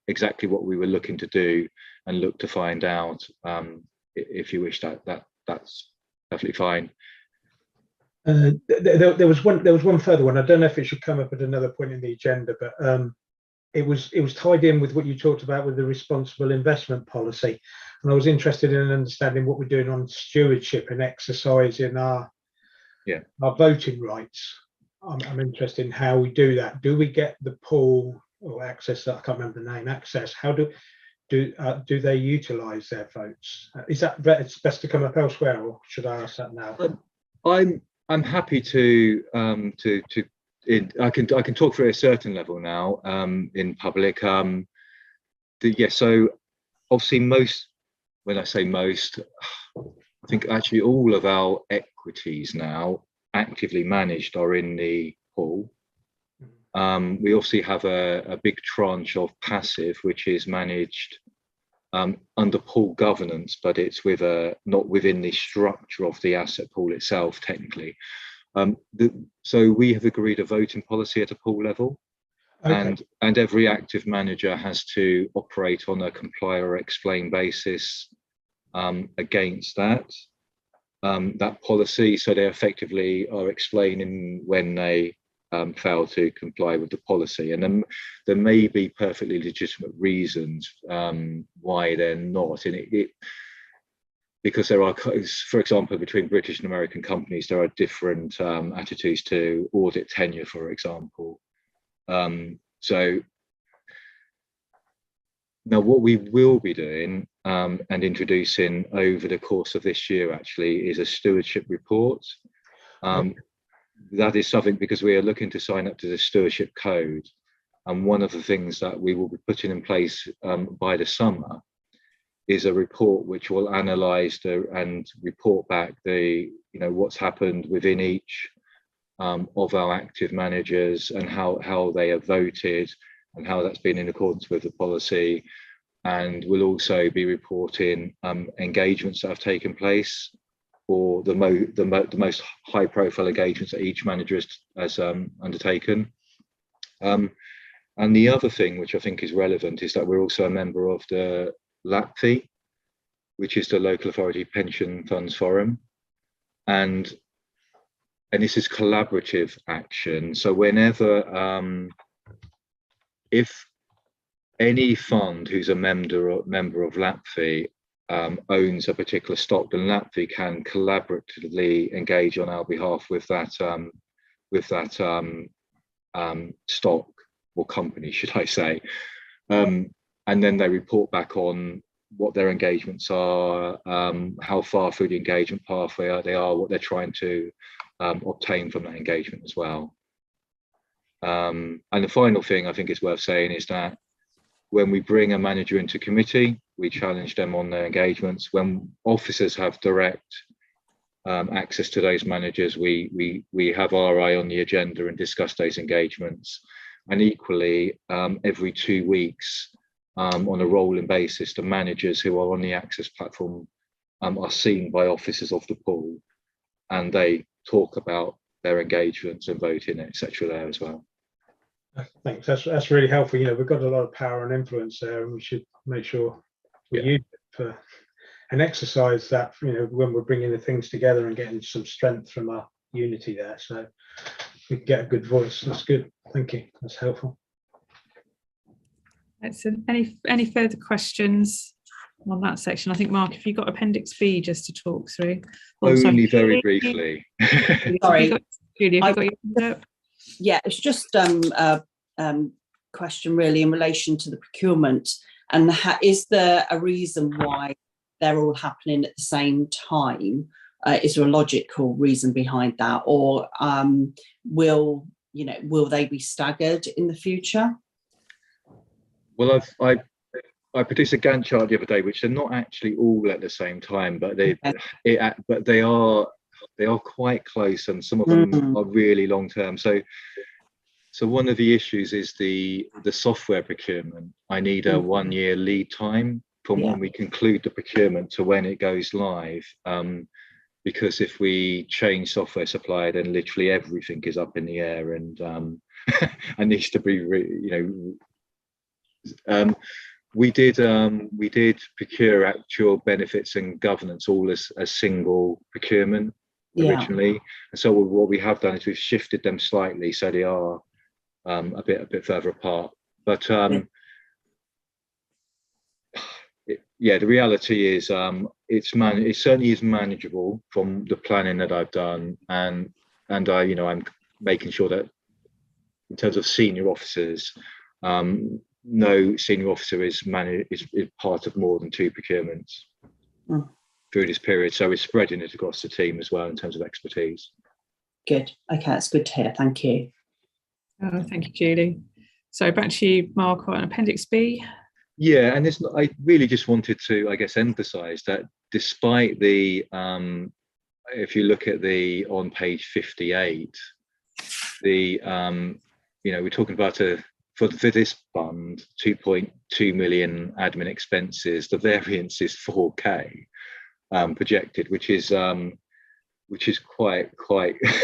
exactly what we were looking to do and look to find out. If you wish, that's perfectly fine. There was one further one. I don't know if it should come up at another point in the agenda, but it was tied in with what you talked about with the responsible investment policy, and I was interested in understanding what we're doing on stewardship and exercising our voting rights. I'm interested in how we do that. Do we get the pool or access? I can't remember the name. Access. How do they utilise their votes? Is that it's best to come up elsewhere, or should I ask that now? I'm happy to I can talk through a certain level now in public. So obviously when I say most, I think actually all of our equities now actively managed are in the pool. We obviously have a big tranche of passive, which is managed under pool governance, but it's not within the structure of the asset pool itself, technically. So we have agreed a voting policy at a pool level, and every active manager has to operate on a comply or explain basis against that policy. So they effectively are explaining when they fail to comply with the policy, and then there may be perfectly legitimate reasons why they're not. And because there are, for example, between British and American companies, there are different attitudes to audit tenure, for example. So now what we will be doing and introducing over the course of this year actually is a stewardship report. That is something because we are looking to sign up to the stewardship code. And one of the things that we will be putting in place by the summer is a report which will analyse and report back what's happened within each of our active managers and how they have voted and how that's been in accordance with the policy. And we'll also be reporting engagements that have taken place, or the most high profile engagements that each manager has undertaken. And the other thing which I think is relevant is that we're also a member of the LAPFI, which is the Local Authority Pension Funds Forum. And this is collaborative action. So whenever, if any fund who's a member of LAPFI owns a particular stock, then LAPFI can collaboratively engage on our behalf with that stock or company, should I say, and then they report back on what their engagements are, how far through the engagement pathway they are, what they're trying to obtain from that engagement as well. And the final thing I think is worth saying is that when we bring a manager into committee, we challenge them on their engagements. When officers have direct access to those managers, we have our eye on the agenda and discuss those engagements. And equally, every 2 weeks, on a rolling basis, the managers who are on the Access platform are seen by officers of the pool, and they talk about their engagements and voting, etc. there as well. Thanks. That's really helpful. We've got a lot of power and influence there, and we should make sure we use it for and exercise that. When we're bringing the things together and getting some strength from our unity there, so we can get a good voice. That's good. Thank you. That's helpful. Excellent. Any further questions on that section? I think, Mark, if you've got Appendix B just to talk through. Only very briefly. Sorry, Julie, have you got your hand up? Yeah, it's just a question really in relation to the procurement, and is there a reason why they're all happening at the same time? Is there a logical reason behind that, or will they be staggered in the future? Well, I produced a Gantt chart the other day, which are not actually all at the same time, but they are quite close, and some of them are really long term. So one of the issues is the software procurement. I need a 1 year lead time from when we conclude the procurement to when it goes live, because if we change software supplier, then literally everything is up in the air and and needs to be we did procure actual benefits and governance all as a single procurement originally, and so what we have done is we've shifted them slightly so they are a bit further apart. But the reality is it certainly is manageable from the planning that I've done, and I'm making sure that in terms of senior officers, no senior officer is part of more than 2 procurements through this period. So we're spreading it across the team as well in terms of expertise. Good. Okay, that's good to hear. Thank you. Thank you, Julie. So back to you, Mark, on Appendix B. Yeah, and I really just wanted to, I guess, emphasise that despite the, if you look at on page 58, we're talking about for this fund, 2.2 million admin expenses. The variance is 4K projected, which is quite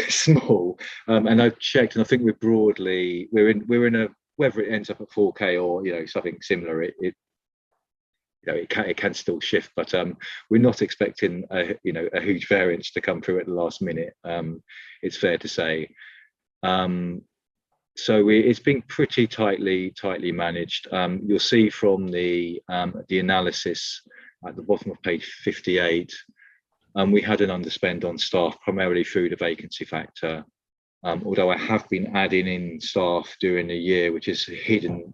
small. And I've checked, and I think we're in a, whether it ends up at 4K or something similar, it can still shift, but we're not expecting a huge variance to come through at the last minute. It's fair to say. So it's been pretty tightly managed. You'll see from the analysis at the bottom of page 58 We had an underspend on staff, primarily through the vacancy factor. Although I have been adding in staff during the year, which is hidden,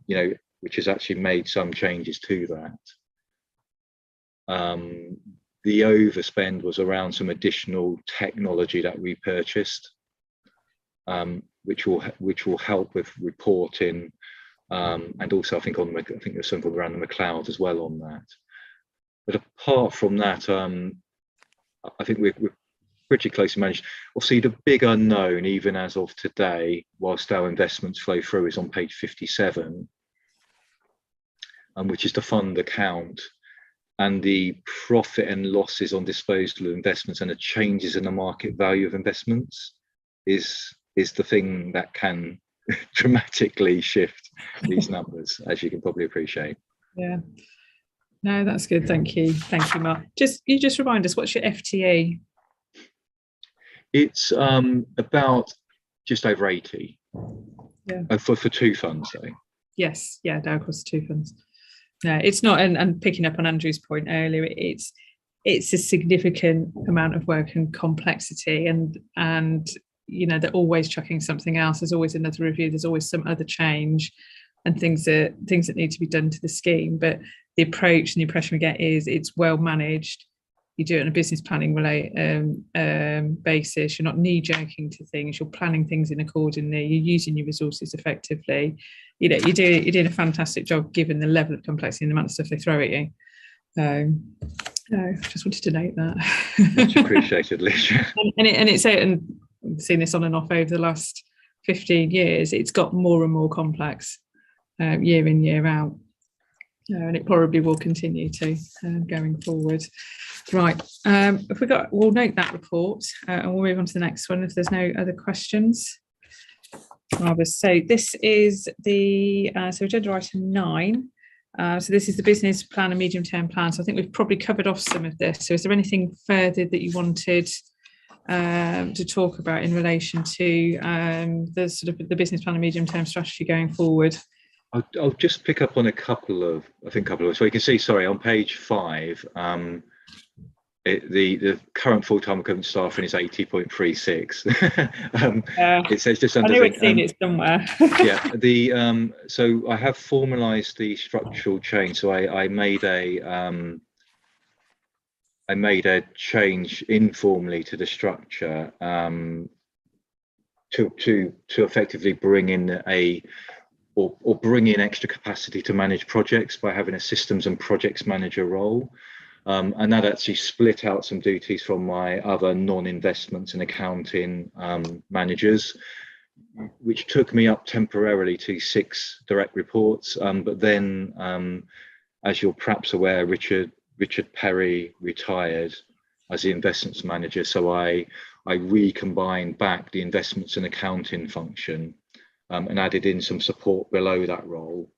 which has actually made some changes to that. The overspend was around some additional technology that we purchased, which will help with reporting, and also I think there's something around the McLeod as well on that. But apart from that, I think we're pretty closely managed. Obviously, the big unknown, even as of today, whilst our investments flow through, is on page 57, which is the fund account, and the profit and losses on disposal of investments and the changes in the market value of investments is the thing that can dramatically shift these numbers, as you can probably appreciate. Yeah. No, that's good. Thank you, Mark. You just remind us, what's your FTE? It's about just over 80. Yeah. For 2 funds, though. Yes, yeah, down across 2 funds. No, it's not, and picking up on Andrew's point earlier, it's a significant amount of work and complexity, and they're always chucking something else. There's always another review. There's always some other change, and things that need to be done to the scheme. But the approach and the impression we get is it's well managed. You do it on a business planning basis. You're not knee-jerking to things. You're planning things in accordingly. You're using your resources effectively. You're doing a fantastic job given the level of complexity and the amount of stuff they throw at you. Just wanted to note that. Much appreciated, Alicia. and I've seen this on and off over the last 15 years. It's got more and more complex year in, year out. And it probably will continue to going forward. Right, we'll note that report and we'll move on to the next one if there's no other questions. So this is the agenda item 9. So this is the business plan and medium-term plan. So I think we've probably covered off some of this. So is there anything further that you wanted to talk about in relation to the sort of the business plan and medium-term strategy going forward? I'll just pick up on a couple of. So you can see, sorry, on page 5, the current full-time equivalent staffing is 80.36. It says just under. I know it's seen it somewhere. Yeah, so I have formalised the structural change. So I made a change informally to the structure to effectively bring in or bring in extra capacity to manage projects by having a systems and projects manager role. And that actually split out some duties from my other non-investments and accounting managers, which took me up temporarily to 6 direct reports. But then, as you're perhaps aware, Richard Perry retired as the investments manager. So I recombined back the investments and accounting function and added in some support below that role.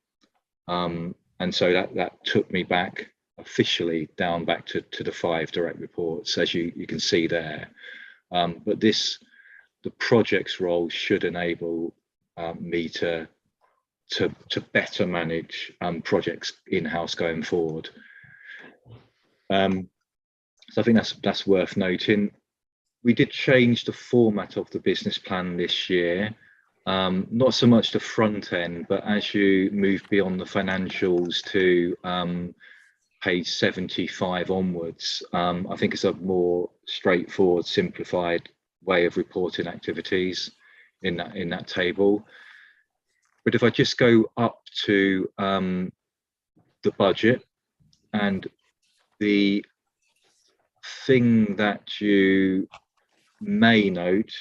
And so that took me back officially down back to the 5 direct reports, as you can see there. But the projects role should enable me to better manage projects in-house going forward. So I think that's worth noting. We did change the format of the business plan this year. Not so much the front end, but as you move beyond the financials to page 75 onwards, I think it's a more straightforward, simplified way of reporting activities in that table. But if I just go up to the budget, and the thing that you may note,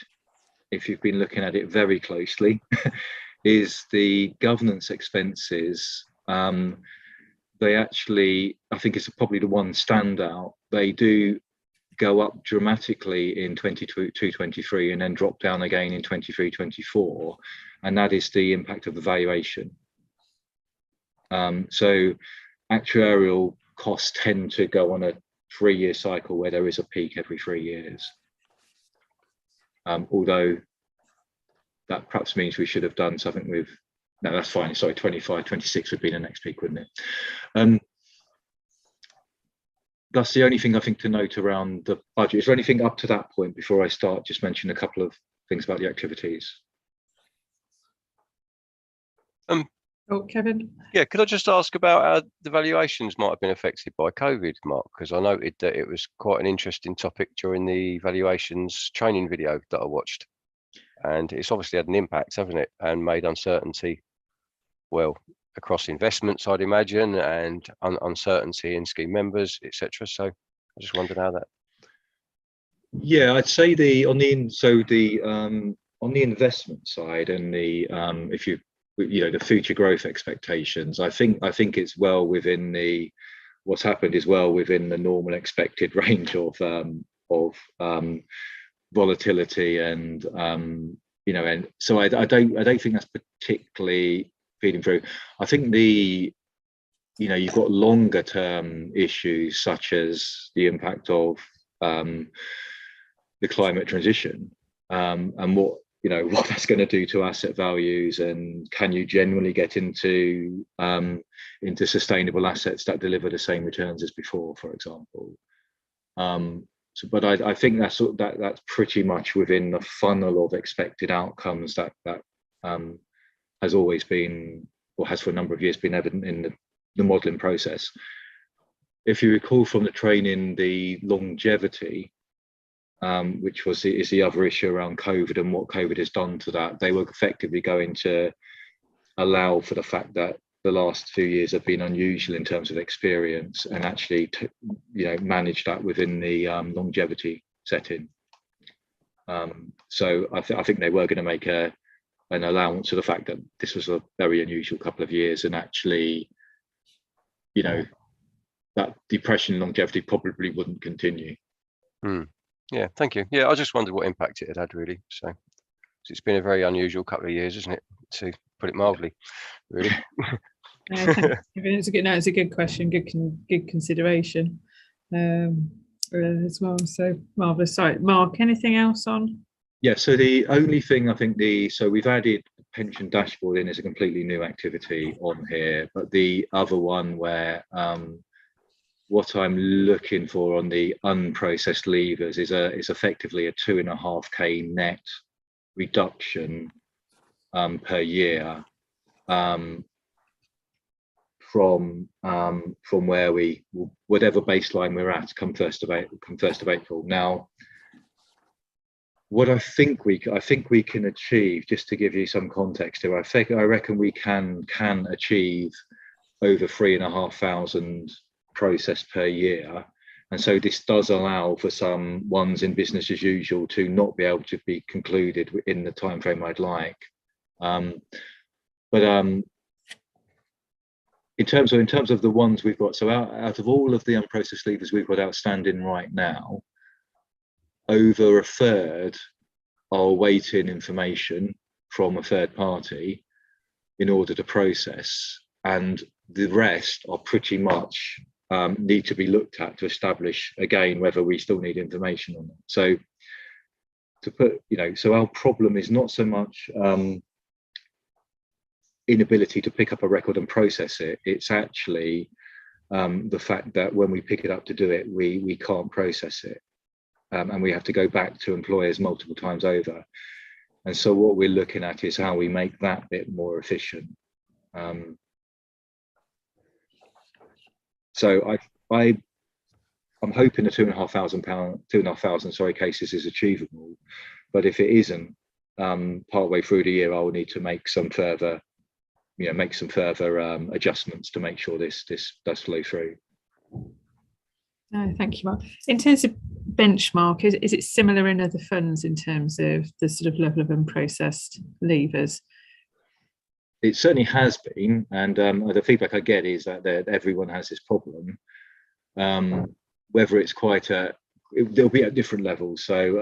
if you've been looking at it very closely, is the governance expenses. They actually, I think it's probably the one standout. They do go up dramatically in 22-23 and then drop down again in 23-24, and that is the impact of the valuation. So actuarial costs tend to go on a 3-year cycle where there is a peak every 3 years. Although that perhaps means we should have done something with, no, that's fine, sorry, 25, 26 would be the next peak, wouldn't it? that's the only thing I think to note around the budget. Is there anything up to that point before I start just mention a couple of things about the activities? Oh, Kevin. Yeah, could I just ask about how the valuations might have been affected by COVID, Mark? Because I noted that it was quite an interesting topic during the valuations training video that I watched. And it's obviously had an impact, hasn't it? And made uncertainty, well, across investments, I'd imagine, and uncertainty in scheme members, etc. So I just wondered how that. Yeah, I'd say on the investment side and the the future growth expectations, I think it's well within what's happened is well within the normal expected range of volatility and and so I don't think that's particularly feeding through. I think you've got longer term issues such as the impact of the climate transition and what that's going to do to asset values, and can you generally get into sustainable assets that deliver the same returns as before, for example. But I think that's pretty much within the funnel of expected outcomes that has always been, or has for a number of years been, evident in the modelling process. If you recall from the training, the longevity, which is the other issue around COVID and what COVID has done to that, they were effectively going to allow for the fact that the last few years have been unusual in terms of experience, and actually manage that within the longevity setting. So I think they were going to make an allowance for the fact that this was a very unusual couple of years, and actually that depression in longevity probably wouldn't continue. Yeah, thank you. Yeah, I just wondered what impact it had really. So it's been a very unusual couple of years, isn't it, to put it mildly, really. It's a good question, good consideration as well. So marvellous. Sorry, Mark, anything else on? Yeah, so the only thing I think so we've added pension dashboard in as a completely new activity on here, but the other one where what I'm looking for on the unprocessed levers is effectively a 2.5k net reduction per year from where whatever baseline we're at come 1st of April. Now, what I think we can achieve, just to give you some context here, I reckon we can achieve over 3,500 process per year, and so this does allow for some ones in business as usual to not be able to be concluded in the time frame I'd like. But in terms of the ones we've got, so out of all of the unprocessed levers we've got outstanding right now, over a third are awaiting information from a third party in order to process, and the rest are pretty much need to be looked at to establish again whether we still need information on them. So so our problem is not so much inability to pick up a record and process it. It's actually the fact that when we pick it up to do it, we can't process it, and we have to go back to employers multiple times over. And so what we're looking at is how we make that bit more efficient. So I'm hoping the £2,500 cases is achievable, but if it isn't, partway through the year, I will need to make some further adjustments to make sure this does flow through. No, thank you, Mark. In terms of benchmark, is it similar in other funds in terms of the sort of level of unprocessed levers? It certainly has been, and the feedback I get is that everyone has this problem. Whether it's they'll be at different levels. So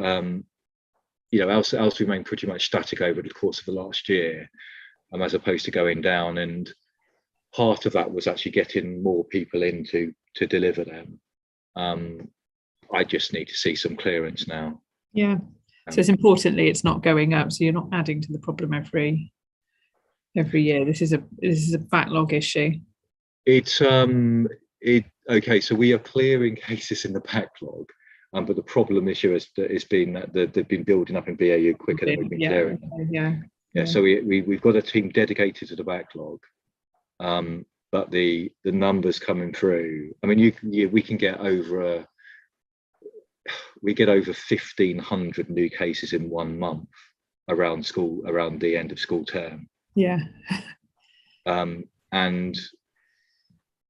ours remained pretty much static over the course of the last year, as opposed to going down. And part of that was actually getting more people in to deliver them. I just need to see some clearance now. Yeah. So it's importantly, it's not going up. So you're not adding to the problem every year. This is a backlog issue. I okay, so we are clearing cases in the backlog, but the problem issue has been that they've been building up in BAU quicker than we've been clearing them. Yeah, so we've got a team dedicated to the backlog, but the numbers coming through, I mean, we can get over we get over 1,500 new cases in 1 month around the end of school term. Yeah. And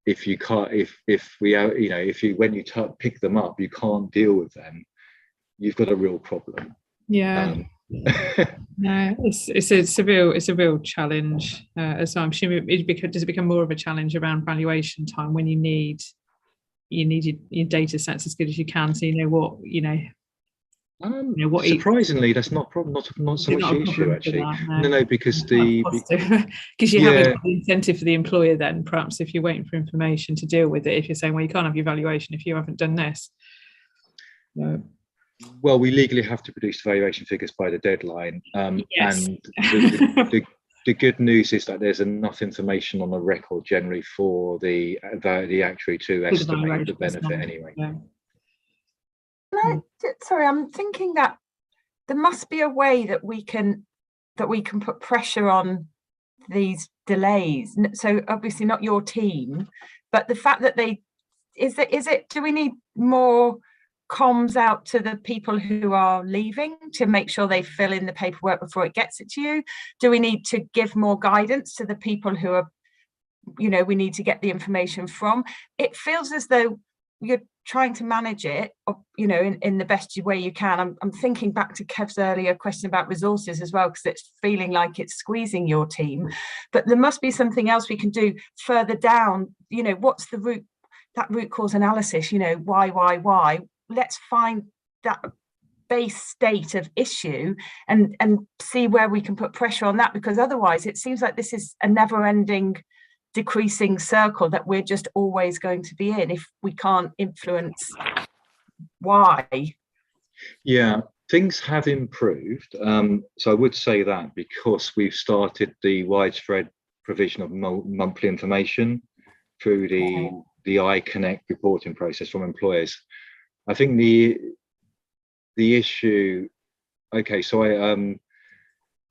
if you can't, when you pick them up, you can't deal with them, you've got a real problem. Yeah. No, it's a real challenge. As I'm assuming, does it become more of a challenge around valuation time when you need your data sets as good as you can, so you know what surprisingly, that's not problem, not so much the issue actually. No, because because you haven't got the incentive for the employer then, perhaps, if you're waiting for information to deal with it, if you're saying, well, you can't have your valuation if you haven't done this. Well, we legally have to produce valuation figures by the deadline, yes. And the good news is that there's enough information on the record generally for the actuary to estimate the benefit anyway. Yeah. Sorry, I'm thinking that there must be a way that we can put pressure on these delays. So obviously not your team, but the fact that do we need more comms out to the people who are leaving to make sure they fill in the paperwork before it gets it to you? Do we need to give more guidance to the people who are, we need to get the information from? It feels as though you're trying to manage it, in the best way you can. I'm thinking back to Kev's earlier question about resources as well, because it's feeling like it's squeezing your team. But there must be something else we can do further down. What's the root cause analysis? Why? Let's find that base state of issue and see where we can put pressure on that, because otherwise it seems like this is a never-ending decreasing circle that we're just always going to be in if we can't influence why. Yeah, things have improved. So I would say that because we've started the widespread provision of monthly information through the iConnect reporting process from employers. I think the issue,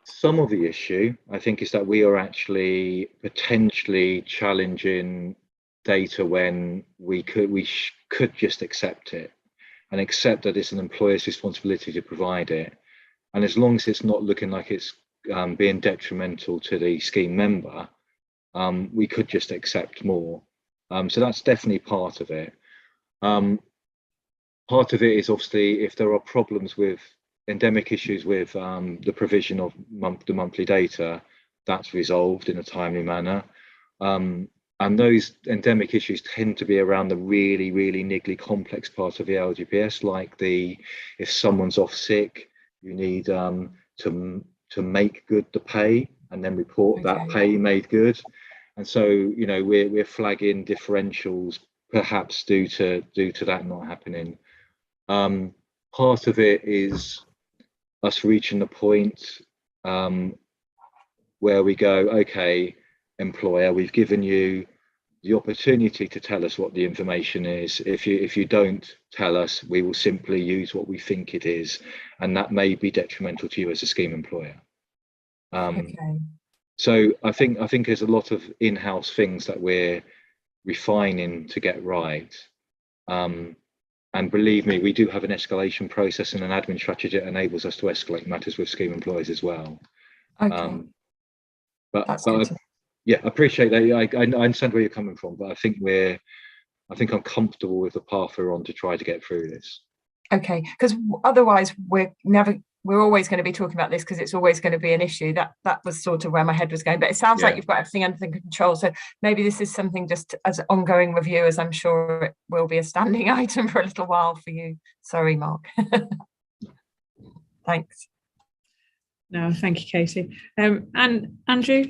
some of the issue, I think, is that we are actually potentially challenging data when we could just accept it and accept that it's an employer's responsibility to provide it. And as long as it's not looking like it's being detrimental to the scheme member, we could just accept more. So that's definitely part of it. Part of it is obviously if there are problems with endemic issues with the provision of the monthly data, that's resolved in a timely manner. And those endemic issues tend to be around the really, really niggly complex part of the LGPS, like if someone's off sick, you need to make good the pay and then report that pay made good. And so, we're flagging differentials perhaps due to that not happening. Part of it is us reaching the point where we go, okay, employer, we've given you the opportunity to tell us what the information is. If you don't tell us, we will simply use what we think it is, and that may be detrimental to you as a scheme employer. So I think there's a lot of in-house things that we're refining to get right. And believe me, we do have an escalation process and an admin strategy that enables us to escalate matters with scheme employees as well. I appreciate that. I understand where you're coming from, but I think I'm comfortable with the path we're on to try to get through this. Okay, because otherwise we're always going to be talking about this because it's always going to be an issue. That was sort of where my head was going, but it sounds like you've got everything under control. So maybe this is something just as an ongoing review, as I'm sure it will be a standing item for a little while for you. Sorry, Mark. Thanks. No, thank you, Katie. And Andrew?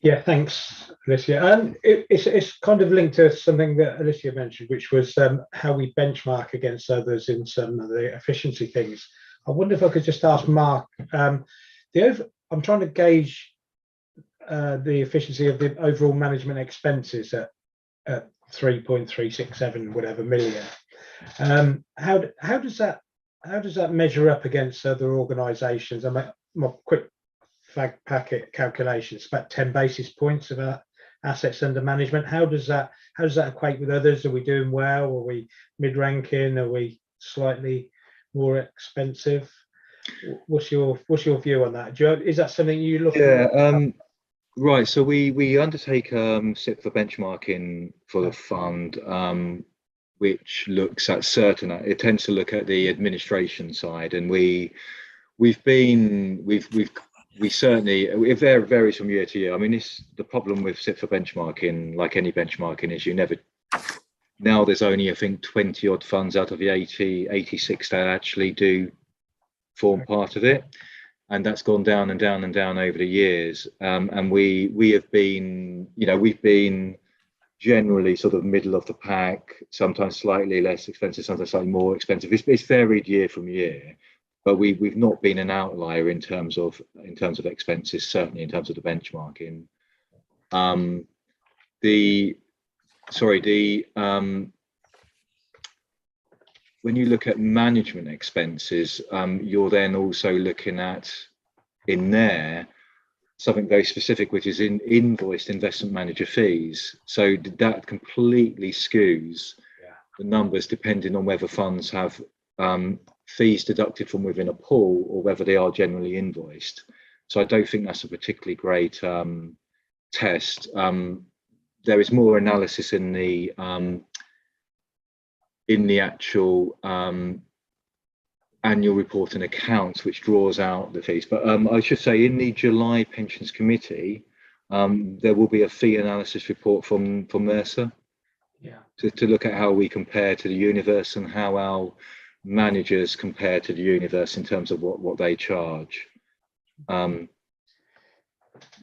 Yeah, thanks, Alicia. It's kind of linked to something that Alicia mentioned, which was how we benchmark against others in some of the efficiency things. I wonder if I could just ask Mark, I'm trying to gauge the efficiency of the overall management expenses at 3.367 whatever million. How does that measure up against other organisations? I mean, my quick fag packet calculations, about 10 basis points of assets under management. How does that equate with others? Are we doing well? Are we mid-ranking? Are we slightly more expensive? What's your view on that? Is that something you look at? Right, so we undertake SIP for benchmarking for the fund, which looks at it tends to look at the administration side, and we certainly, it varies from year to year. I mean, the problem with SIP for benchmarking, like any benchmarking, is now there's only, I think, 20 odd funds out of the 86 that actually do form part of it. And that's gone down and down and down over the years. And we have been, we've been generally sort of middle of the pack, sometimes slightly less expensive, sometimes slightly more expensive. It's varied year from year, but we've not been an outlier in terms of expenses, certainly in terms of the benchmarking. When you look at management expenses, you're then also looking at in there something very specific, which is in invoiced investment manager fees. So that completely skews the numbers depending on whether funds have fees deducted from within a pool or whether they are generally invoiced. So I don't think that's a particularly great test. There is more analysis in the actual annual report and accounts, which draws out the fees. But I should say, in the July Pensions Committee, there will be a fee analysis report from Mercer to look at how we compare to the universe and how our managers compare to the universe in terms of what they charge.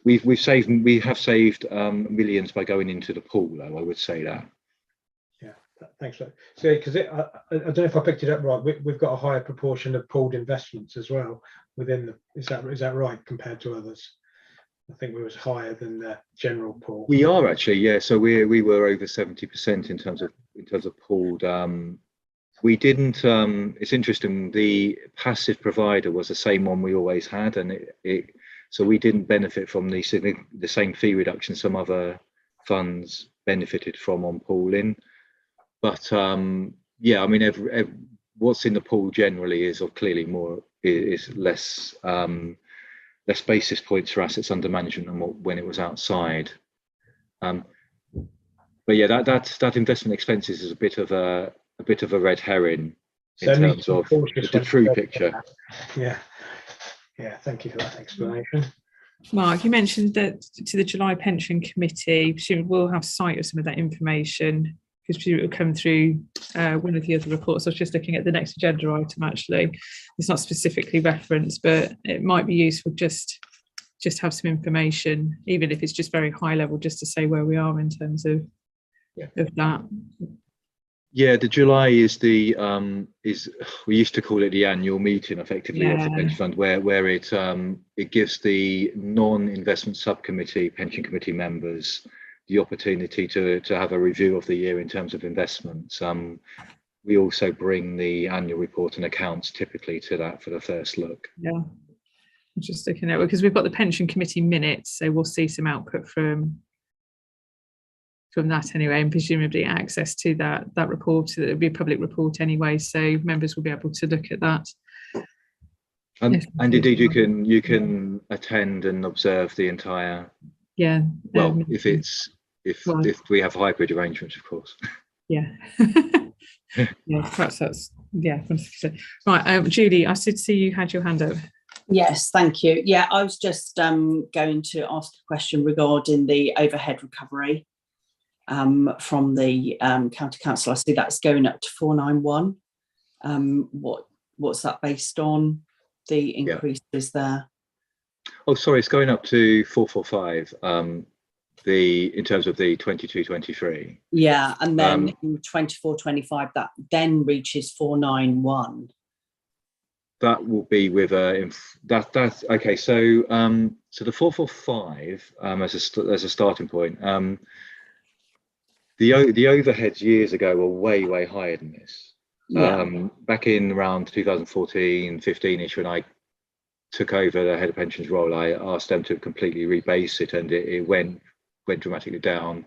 We have saved millions by going into the pool, though, I would say that. Thanks. So, because I don't know if I picked it up right, we've got a higher proportion of pooled investments as well within the. Is that right compared to others? I think we was higher than the general pool. We are actually, yeah. So we were over 70% in terms of pooled. We didn't. It's interesting. The passive provider was the same one we always had, and so we didn't benefit from the same fee reduction some other funds benefited from on pooling. But yeah, I mean, what's in the pool generally is clearly less basis points for assets under management than when it was outside. But yeah, that investment expenses is a bit of a red herring in terms of the true picture. Yeah. Thank you for that explanation. Mark, you mentioned that to the July Pension Committee, presumably we'll have sight of some of that information, because it will come through one of the other reports. I was just looking at the next agenda item, actually. It's not specifically referenced, but it might be useful just have some information, even if it's just very high level, just to say where we are in terms of that. Yeah, the July is we used to call it the annual meeting, effectively, of the pension fund, where it gives the non-investment subcommittee pension committee members the opportunity to have a review of the year in terms of investments. We also bring the annual report and accounts typically to that for the first look. Yeah, I'm just looking at it because we've got the pension committee minutes, so we'll see some output from that anyway, and presumably access to that report. It'll be a public report anyway, so members will be able to look at that. And indeed, you can attend and observe the entire. Yeah. Well, if we have hybrid arrangements, of course. Yeah. Yeah, perhaps that's 100%. Right, Julie, I did see you had your hand up. Yes, thank you. Yeah, I was just going to ask a question regarding the overhead recovery from the county council. I see that's going up to 491. What's that based on? The increases there. Oh, sorry, it's going up to 445. In terms of the 22-23. Yeah, and then in 24-25 that then reaches 491. That will be with that's okay. So so the 445 as a starting point. the overheads years ago were way higher than this. Yeah. Back in around 2014, 15ish, when I took over the head of pensions role, I asked them to completely rebase it, and it went dramatically down.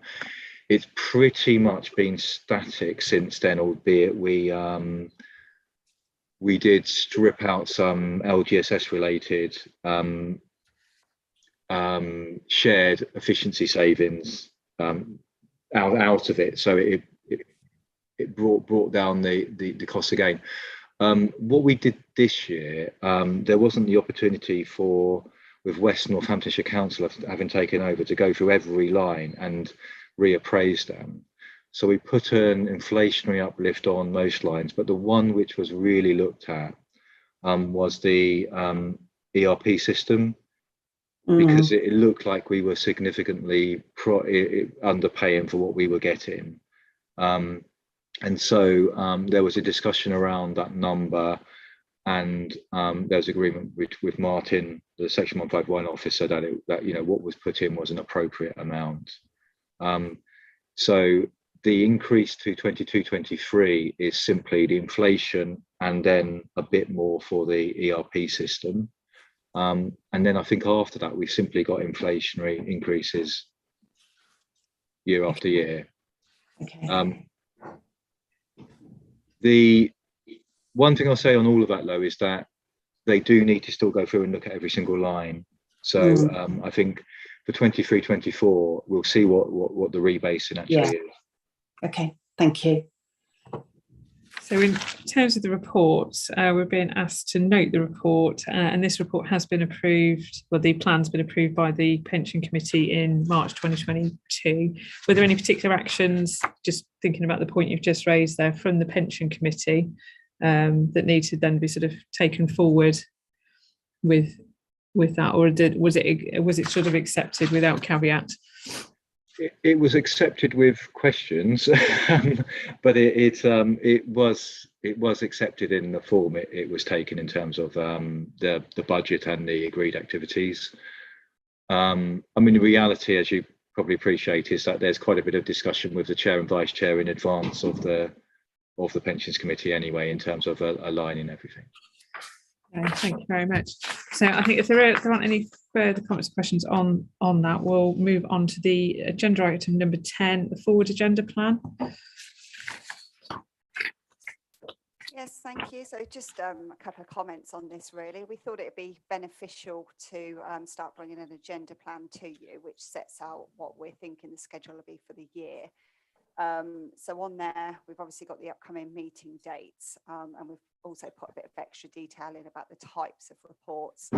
It's pretty much been static since then, albeit we did strip out some LGSS related shared efficiency savings out of it, so it brought down the costs again. What we did this year, there wasn't the opportunity with West Northamptonshire Council having taken over, to go through every line and reappraise them. So we put an inflationary uplift on most lines, but the one which was really looked at was the ERP system, because it looked like we were significantly underpaying for what we were getting. And so there was a discussion around that number, and there was agreement with Martin, the Section 151 officer, that what was put in was an appropriate amount. So the increase to 22-23 is simply the inflation and then a bit more for the ERP system. And then I think after that, we've simply got inflationary increases year after year. Okay. The one thing I'll say on all of that, though, is that they do need to still go through and look at every single line. So I think for 23-24, we'll see what the rebasing actually is. Okay, thank you. So in terms of the report, we're being asked to note the report, and this report has been approved, well, the plan's been approved by the Pension Committee in March 2022. Were there any particular actions, just thinking about the point you've just raised there, from the Pension Committee that need to then be sort of taken forward with that, or was it sort of accepted without caveat? It was accepted with questions, but it was accepted in the form it was taken, in terms of the budget and the agreed activities. I mean, the reality, as you probably appreciate, is that there's quite a bit of discussion with the chair and vice chair in advance of the pensions committee anyway, in terms of aligning everything. Okay, thank you very much. So I think if there aren't any further comments or questions on that, we'll move on to the agenda item number 10, the forward agenda plan. Yes, thank you. So just a couple of comments on this, really. We thought it'd be beneficial to start bringing an agenda plan to you, which sets out what we're thinking the schedule will be for the year. So on there, we've obviously got the upcoming meeting dates, and we've also put a bit of extra detail in about the types of reports,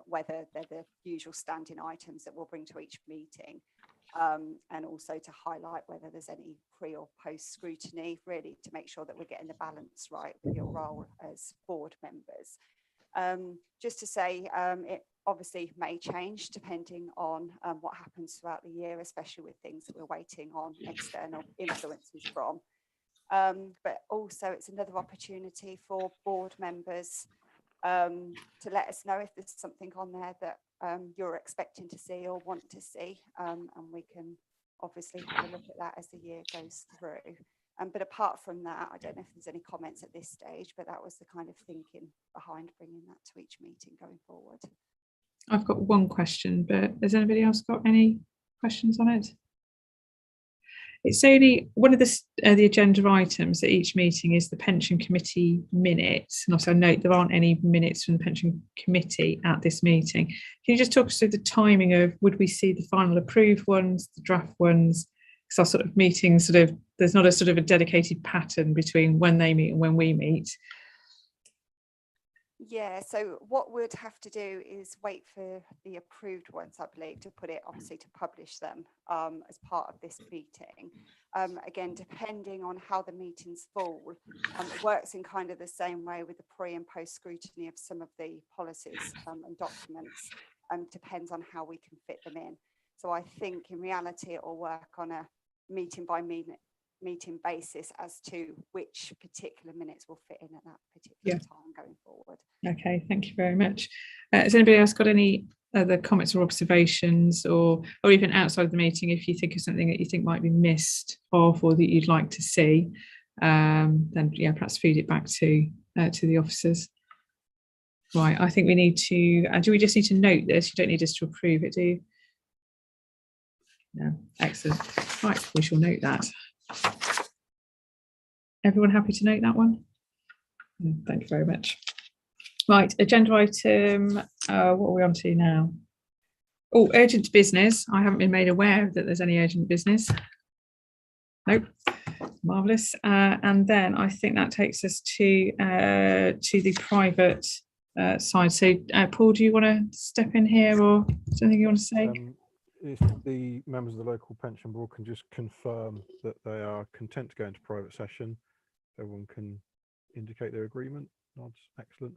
whether they're the usual standing items that we'll bring to each meeting, and also to highlight whether there's any pre or post scrutiny, really to make sure that we're getting the balance right with your role as board members. Just to say, it obviously may change depending on what happens throughout the year, especially with things that we're waiting on external influences from. But also it's another opportunity for board members to let us know if there's something on there that you're expecting to see or want to see, and we can obviously have a look at that as the year goes through. But apart from that, I don't know if there's any comments at this stage, but that was the kind of thinking behind bringing that to each meeting going forward. I've got one question, but has anybody else got any questions on it? It's only one of the agenda items at each meeting is the pension committee minutes, and also note there aren't any minutes from the pension committee at this meeting. Can you just talk us through the timing of, would we see the final approved ones, the draft ones? Because our sort of meetings there's not a sort of a dedicated pattern between when they meet and when we meet. Yeah, so what we'd have to do is wait for the approved ones, I believe, to put it, obviously, to publish them as part of this meeting. Again, depending on how the meetings fall, it works in kind of the same way with the pre and post scrutiny of some of the policies and documents. Depends on how we can fit them in. So I think in reality it will work on a meeting by meeting basis as to which particular minutes will fit in at that particular time going forward. Okay, thank you very much. Has anybody else got any other comments or observations, or even outside of the meeting, if you think of something that you think might be missed off or that you'd like to see, then yeah, perhaps feed it back to the officers. Right, I think we need to, do we just need to note this? You don't need us to approve it, do you? No, excellent. Right, we shall note that. Everyone happy to note that one? Thank you very much. Right, agenda item, what are we on to now? Oh, urgent business. I haven't been made aware that there's any urgent business. Nope, marvellous. And then I think that takes us to the private side. So Paul, do you want to step in here, or something you want to say? If the members of the local pension board can just confirm that they are content to go into private session, everyone can indicate their agreement. Nods, excellent.